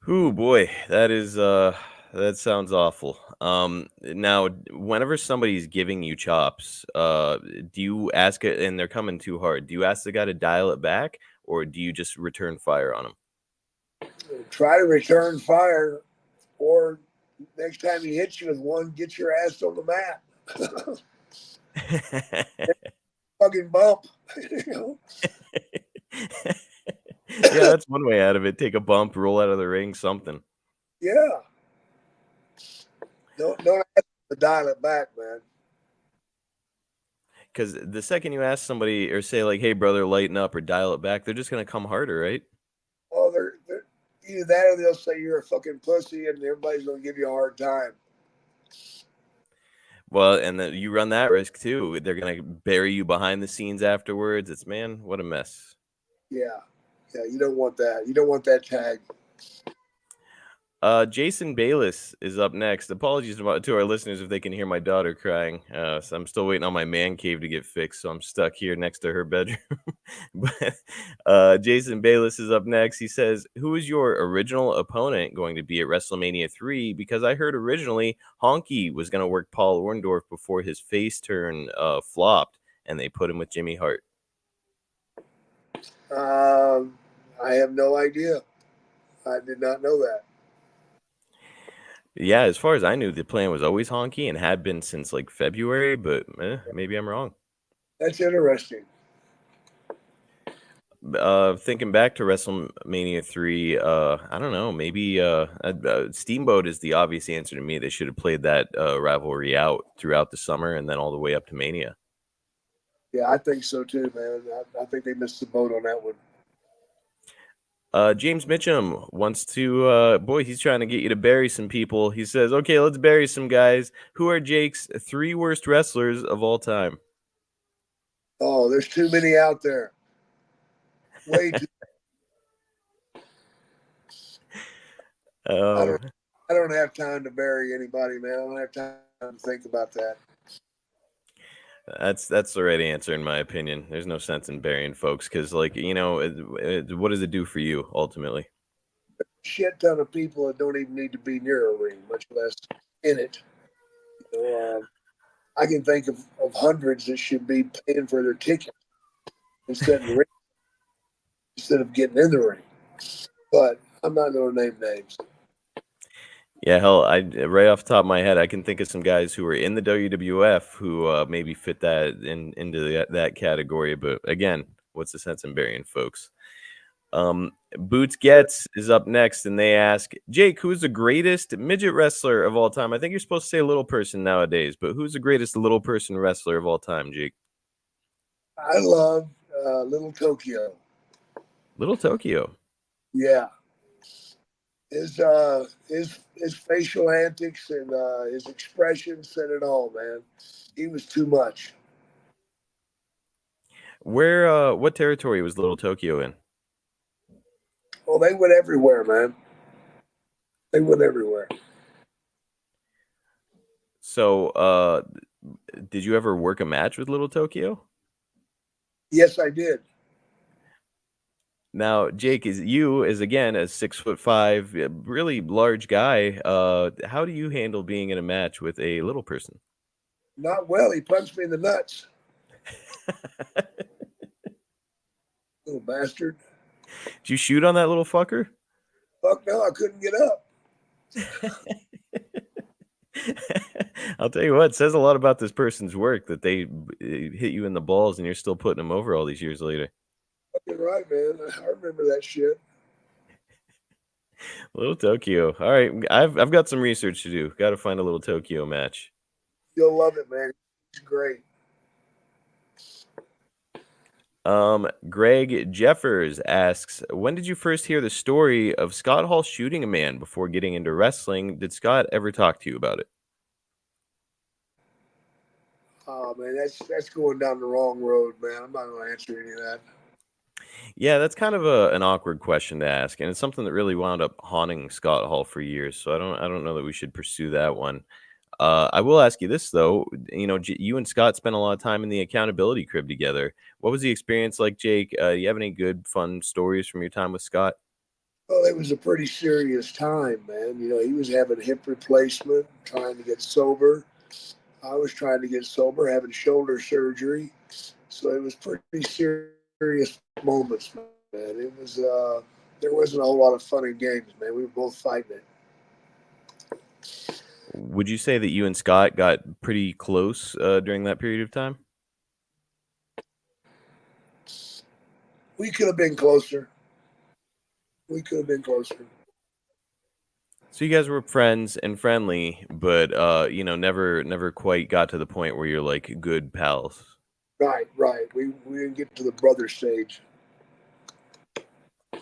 Ooh, boy, that sounds awful. Now, whenever somebody's giving you chops, do you ask it and they're coming too hard? Do you ask the guy to dial it back, or do you just return fire on Try to return fire, or next time he hits you with one, get your ass on the mat. him? Fucking bump. you know? Yeah, that's one way out of it. Take a bump, roll out of the ring, something. Yeah. Don't ask to dial it back, man. Because the second you ask somebody or say like, "Hey, brother, lighten up" or dial it back, they're just gonna come harder, right? Well, they're either that or they'll say you're a fucking pussy and everybody's going to give you a hard time. Well, and then you run that risk too. They're gonna bury you behind the scenes afterwards. It's man, what a mess. Yeah, yeah. You don't want that. You don't want that tag. Jason Bayless is up next. Apologies to our listeners if they can hear my daughter crying. So I'm still waiting on my man cave to get fixed, so I'm stuck here next to her bedroom. But Jason Bayless is up next. He says, "Who is your original opponent going to be at WrestleMania 3? Because I heard originally Honky was going to work Paul Orndorff before his face turn flopped, and they put him with Jimmy Hart." Um, I have no idea. I did not know that. Yeah, as far as I knew, the plan was always Honky and had been since like February, but maybe I'm wrong. That's interesting. Thinking back to WrestleMania 3, I don't know, maybe Steamboat is the obvious answer to me. They should have played that rivalry out throughout the summer and then all the way up to Mania. Yeah, I think so too, man. I think they missed the boat on that one. James Mitchum wants to, boy, he's trying to get you to bury some people. He says, okay, let's bury some guys. Who are Jake's 3 worst wrestlers of all time? Oh, there's too many out there. Way too. I Um, don't. I don't have time to bury anybody, man. I don't have time to think about that. that's the right answer in my opinion. There's no sense in burying folks because, like, what does it do for you ultimately? Shit ton of people that don't even need to be near a ring, much less in it. You know, I can think of hundreds that should be paying for their ticket instead of instead of getting in the ring. But I'm not going to name names. Yeah, hell, I right off the top of my head, I can think of some guys who were in the WWF who maybe fit into that category. But again, what's the sense in burying folks? Boots Gets is up next, and they ask Jake, who's the greatest midget wrestler of all time? I think you're supposed to say little person nowadays, but who's the greatest little person wrestler of all time, Jake? I love Little Tokyo. Little Tokyo. Yeah, his facial antics and his expressions said it all, man. He was too much. Where what territory was Little Tokyo in? Oh, they went everywhere, man. They went everywhere. So did you ever work a match with Little Tokyo? Yes, I did. Now, Jake, is again a 6'5", really large guy. How do you handle being in a match with a little person? Not well. He punched me in the nuts, little bastard. Did you shoot on that little fucker? Fuck no, I couldn't get up. I'll tell you what, it says a lot about this person's work that they hit you in the balls and you're still putting them over all these years later. Fucking right, man. I remember that shit. Little Tokyo. All right, I've got some research to do. Got to find a Little Tokyo match. You'll love it, man. It's great. Greg Jeffers asks, when did you first hear the story of Scott Hall shooting a man before getting into wrestling? Did Scott ever talk to you about it? Oh man, that's going down the wrong road, man. I'm not going to answer any of that. Yeah, that's kind of an awkward question to ask, and it's something that really wound up haunting Scott Hall for years. So I don't know that we should pursue that one. I will ask you this though. You and Scott spent a lot of time in the accountability crib together. What was the experience like, Jake? You have any good, fun stories from your time with Scott? Well, it was a pretty serious time, man. You know, he was having hip replacement, trying to get sober. I was trying to get sober, having shoulder surgery. So it was pretty serious moments, man. It was there wasn't a whole lot of fun and games, man. We were both fighting it. Would you say that you and Scott got pretty close during that period of time? We could have been closer. We could have been closer. So you guys were friends and friendly, but never quite got to the point where you're like good pals. Right, right. We didn't get to the brother stage,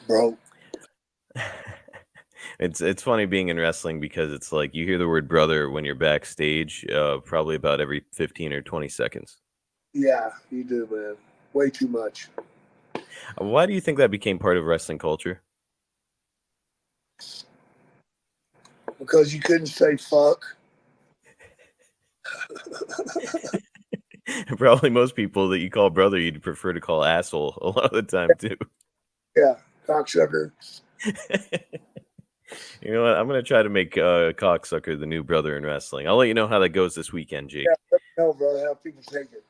bro. It's funny being in wrestling because it's like you hear the word brother when you're backstage, probably about every 15 or 20 seconds. Yeah, you do, man. Way too much. Why do you think that became part of wrestling culture? Because you couldn't say fuck. Probably most people that you call brother, you'd prefer to call asshole a lot of the time too. Yeah, cocksucker. You know what? I'm gonna try to make cocksucker the new brother in wrestling. I'll let you know how that goes this weekend, Yeah, Jake. let me know, brother, how people take it.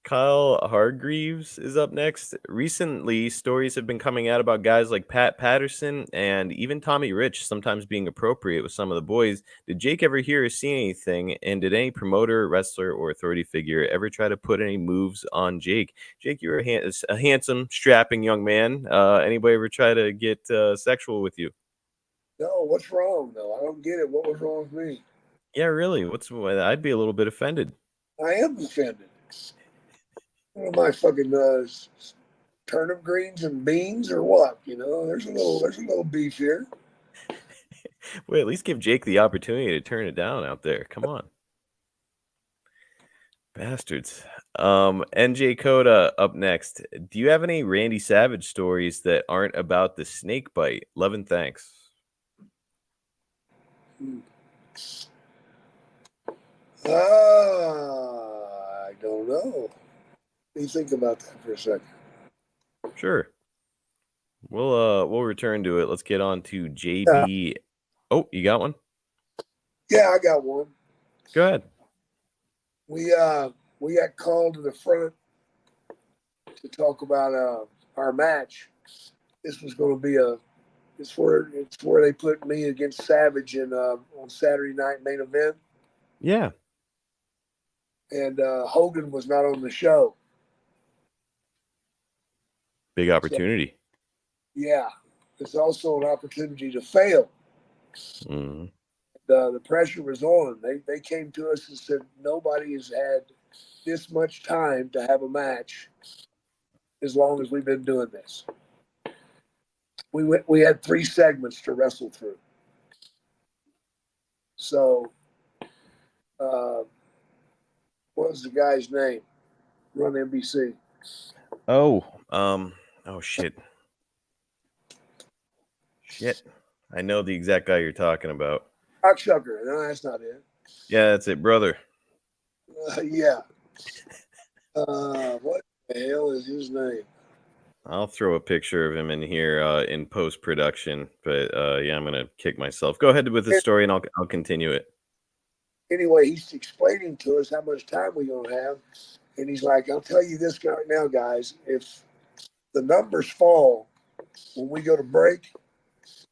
Kyle Hargreaves is up next. Recently, stories have been coming out about guys like Pat Patterson and even Tommy Rich sometimes being appropriate with some of the boys. Did Jake ever hear or see anything? And did any promoter, wrestler, or authority figure ever try to put any moves on Jake? Jake, you're a handsome, strapping young man. Anybody ever try to get sexual with you? No, what's wrong, though? I don't get it. What was wrong with me? Yeah, really. I'd be a little bit offended. I am offended. What am I fucking turnip greens and beans or what? There's a little beef here. Wait, at least give Jake the opportunity to turn it down out there. Come on. Bastards. NJ Coda up next. Do you have any Randy Savage stories that aren't about the snake bite? Love and thanks. Hmm. I don't know. Let me think about that for a second. Sure. We'll return to it. Let's get on to Yeah, JB. Oh, you got one? yeah, I got one. Go ahead. We got called to the front to talk about our match. This was going to be a it's where they put me against Savage in on Saturday night main event, Yeah. and Hogan was not on the show. Big So opportunity. yeah, it's also an opportunity to fail. Mhm. The pressure was on. They came to us and said nobody has had this much time to have a match as long as we've been doing this. We had 3 segments to wrestle through. So uh, what was the guy's name? Run NBC. Oh, oh shit. Shit. I know the exact guy you're talking about. Cocksucker. No, that's not it. Yeah, that's it, brother. Yeah. What the hell is his name? I'll throw a picture of him in here in post production, but yeah, I'm gonna kick myself. Go ahead with the story, and I'll continue it. Anyway, he's explaining to us how much time we're going to have. And he's like, I'll tell you this right now, guys. If the numbers fall when we go to break,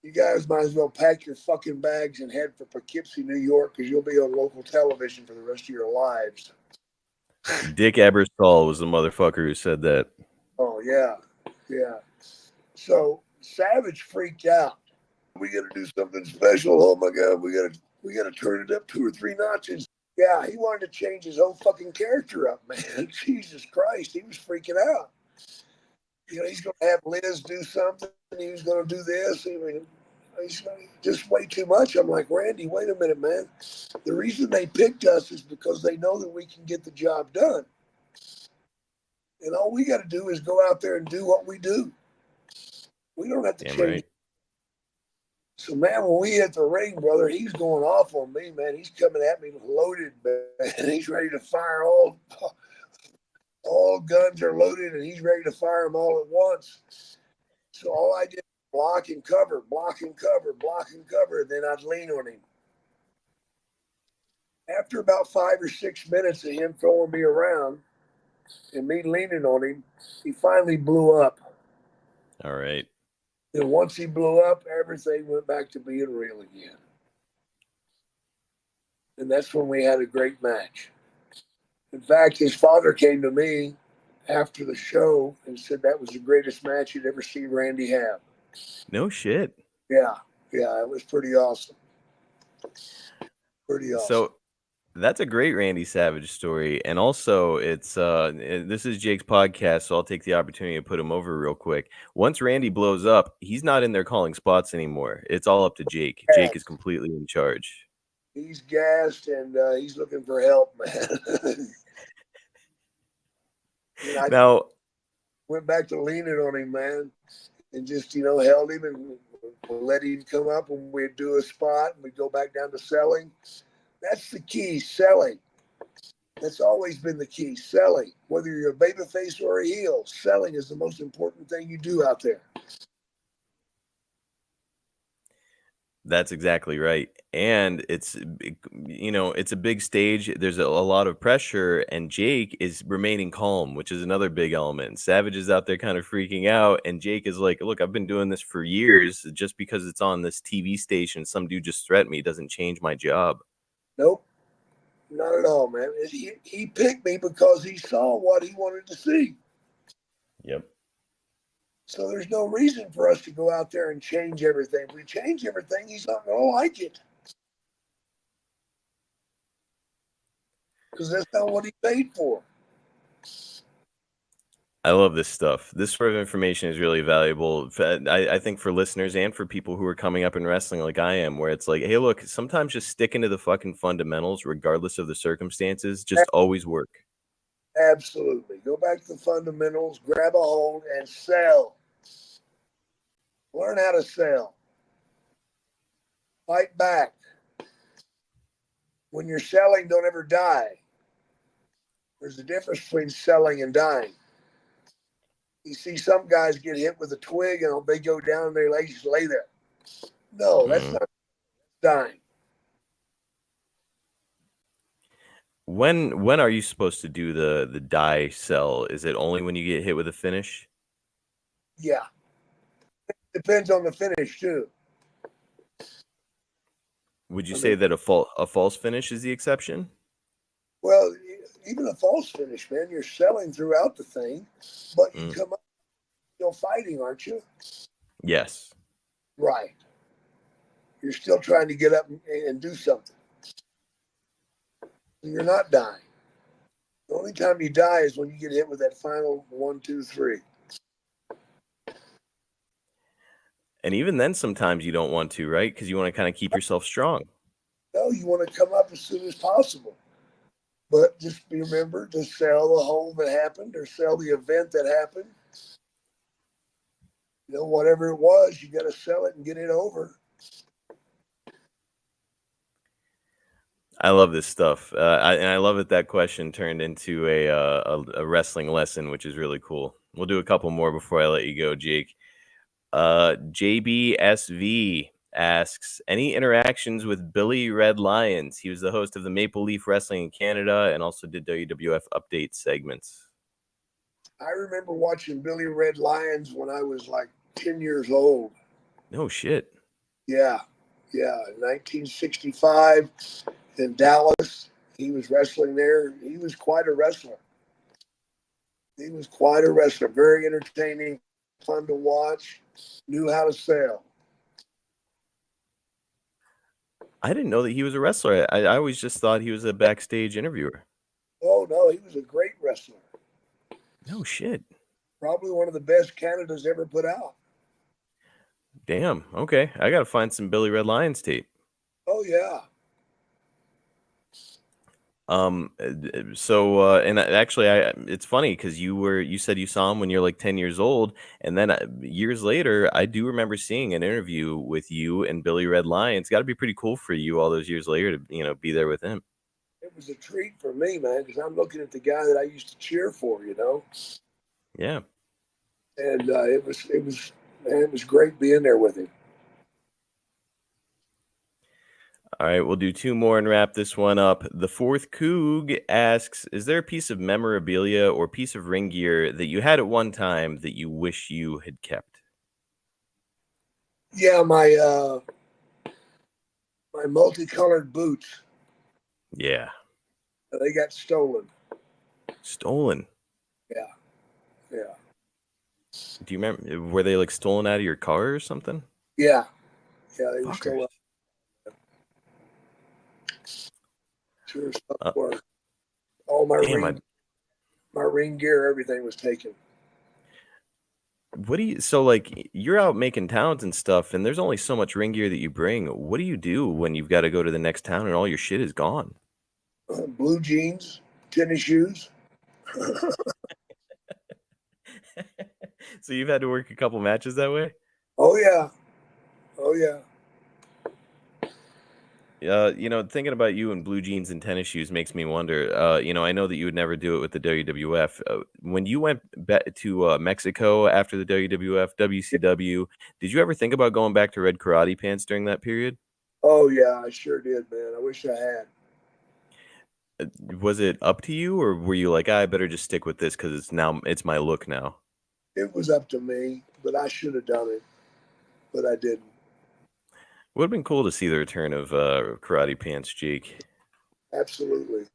you guys might as well pack your fucking bags and head for Poughkeepsie, New York, because you'll be on local television for the rest of your lives. Dick Ebersol was the motherfucker who said that. Oh, yeah. Yeah. So Savage freaked out. We got to do something special. Oh my God, we got to turn it up 2 or 3 notches. Yeah, he wanted to change his whole fucking character up, man. Jesus Christ, he was freaking out. He's going to have Liz do something. He was going to do this. I mean, he's just way too much. I'm like, Randy, wait a minute, man. The reason they picked us is because they know that we can get the job done. And all we got to do is go out there and do what we do. We don't have to Damn change. right. So, man, when we hit the ring, brother, he's going off on me, man. He's coming at me loaded, man. He's ready to fire all guns are loaded, and he's ready to fire them all at once. So all I did was block and cover, block and cover, block and cover, and then I'd lean on him. After about 5 or 6 minutes of him throwing me around and me leaning on him, he finally blew up. All right. And once he blew up, everything went back to being real again. And that's when we had a great match. In fact, his father came to me after the show and said that was the greatest match he'd ever seen Randy have. No shit. Yeah, yeah, it was pretty awesome. Pretty awesome. So That's a great Randy Savage story, and also this is Jake's podcast, so I'll take the opportunity to put him over real quick. Once Randy blows up, he's not in there calling spots anymore. It's all up to Jake. Jake is Gassed. completely in charge. He's gassed and he's looking for help, man. And I Now, went back to leaning on him, man, and just held him and let him come up, and we'd do a spot and we'd go back down to selling. That's the key, selling. That's always been the key, selling. Whether you're a baby face or a heel, selling is the most important thing you do out there. that's exactly right. And it's a big stage. There's a lot of pressure, and Jake is remaining calm, which is another big element. Savage is out there kind of freaking out, and Jake is like, "Look, I've been doing this for years. Just because it's on this TV station, some dude just threatened me doesn't change my job." Nope, not at all, man. He picked me because he saw what he wanted to see. Yep. So there's no reason for us to go out there and change everything. If we change everything, he's not going to like it. Because that's not what he paid for. I love this stuff. This sort of information is really valuable. I think for listeners and for people who are coming up in wrestling like I am, where it's like, hey, look, sometimes just sticking to the fucking fundamentals, regardless of the circumstances, just always work. Absolutely. Go back to the fundamentals, grab a hold, and sell. Learn how to sell. Fight back. When you're selling, don't ever die. There's a difference between selling and dying. You see some guys get hit with a twig and they go down and they just lay there. No, that's not dying. When are you supposed to do the die sell? Is it only when you get hit with a finish? Yeah. Depends on the finish, too. Would you say that a false finish is the exception? Well, even a false finish, man, you're selling throughout the thing, but you come up still fighting, aren't you? Yes. Right. You're still trying to get up and do something. You're not dying. The only time you die is when you get hit with that final 1, 2, 3. And even then, sometimes you don't want to, right? Because you want to kind of keep yourself strong. No, you want to come up as soon as possible. But just remember to sell the hole that happened or sell the event that happened. Whatever it was, you got to sell it and get it over. I love this stuff. I love that question turned into a wrestling lesson, which is really cool. We'll do a couple more before I let you go, Jake. JBSV asks, any interactions with Billy Red Lions? He was the host of the Maple Leaf Wrestling in Canada and also did WWF update segments. I remember watching Billy Red Lions when I was like 10 years old. No shit. Yeah. 1965 in Dallas. He was wrestling there. He was quite a wrestler. Very entertaining, fun to watch, knew how to sell. I didn't know that he was a wrestler. I always just thought he was a backstage interviewer. Oh, no, he was a great wrestler. No shit. Probably one of the best Canada's ever put out. Damn. Okay. I got to find some Billy Red Lions tape. Oh, yeah. And actually, it's funny because you said you saw him when you're like 10 years old, and then years later, I do remember seeing an interview with you and Billy Red Lion. It's got to be pretty cool for you all those years later to be there with him. It was a treat for me, man, because I'm looking at the guy that I used to cheer for, Yeah. And it was great being there with him. All right, we'll do two more and wrap this one up. The fourth Coog asks, is there a piece of memorabilia or piece of ring gear that you had at one time that you wish you had kept? Yeah, my multicolored boots. Yeah. They got stolen. Stolen? Yeah. Do you remember, were they like stolen out of your car or something? Yeah, they were stolen. Sure as fuck Uh, were. All damn, I my ring gear, everything was taken. what do you so like you're out making towns and stuff, and there's only so much ring gear that you bring. What do you do when you've got to go to the next town and all your shit is gone? Blue jeans, tennis shoes. So you've had to work a couple matches that way? Oh yeah, oh yeah. Thinking about you in blue jeans and tennis shoes makes me wonder. I know that you would never do it with the WWF. When you went back to Mexico after the WWF, WCW, did you ever think about going back to red karate pants during that period? Oh yeah, I sure did, man. I wish I had. Was it up to you, or were you like, I better just stick with this because it's my look now? It was up to me, but I should have done it, but I didn't. Would have been cool to see the return of karate pants, Jake. Absolutely.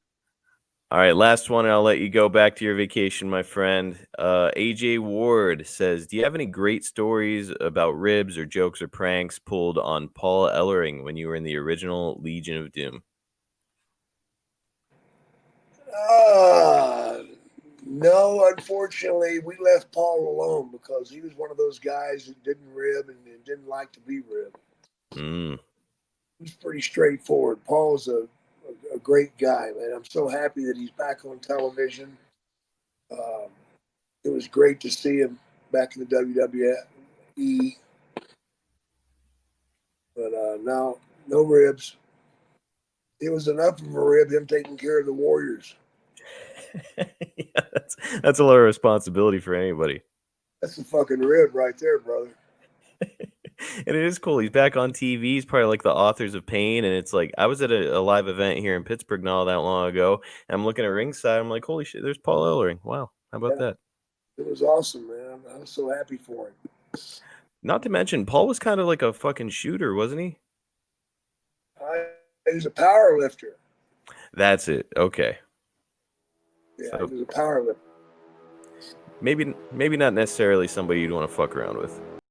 All right, last one, and I'll let you go back to your vacation, my friend. AJ Ward says, "Do you have any great stories about ribs or jokes or pranks pulled on Paul Ellering when you were in the original Legion of Doom?" Uh, no, unfortunately, we left Paul alone because he was one of those guys that didn't rib and didn't like to be ribbed. Mm. He was pretty straightforward. Paul's a great guy, man. I'm so happy that he's back on television. Um, it was great to see him back in the WWE, but now no ribs. It was enough of a rib him taking care of the Warriors. Yeah, that's a lot of responsibility for anybody. That's a fucking rib right there, brother. And it is cool. He's back on TV. He's probably like the authors of Pain. And it's like, I was at a live event here in Pittsburgh not that long ago. And I'm looking at ringside. I'm like, holy shit, there's Paul Ellering. Wow. How about Yeah, that? it was awesome, man. I was so happy for him. Not to mention, Paul was kind of like a fucking shooter, wasn't he? He was a power lifter. That's it. Okay. Yeah, he So was a power lifter. maybe not necessarily somebody you'd want to fuck around with.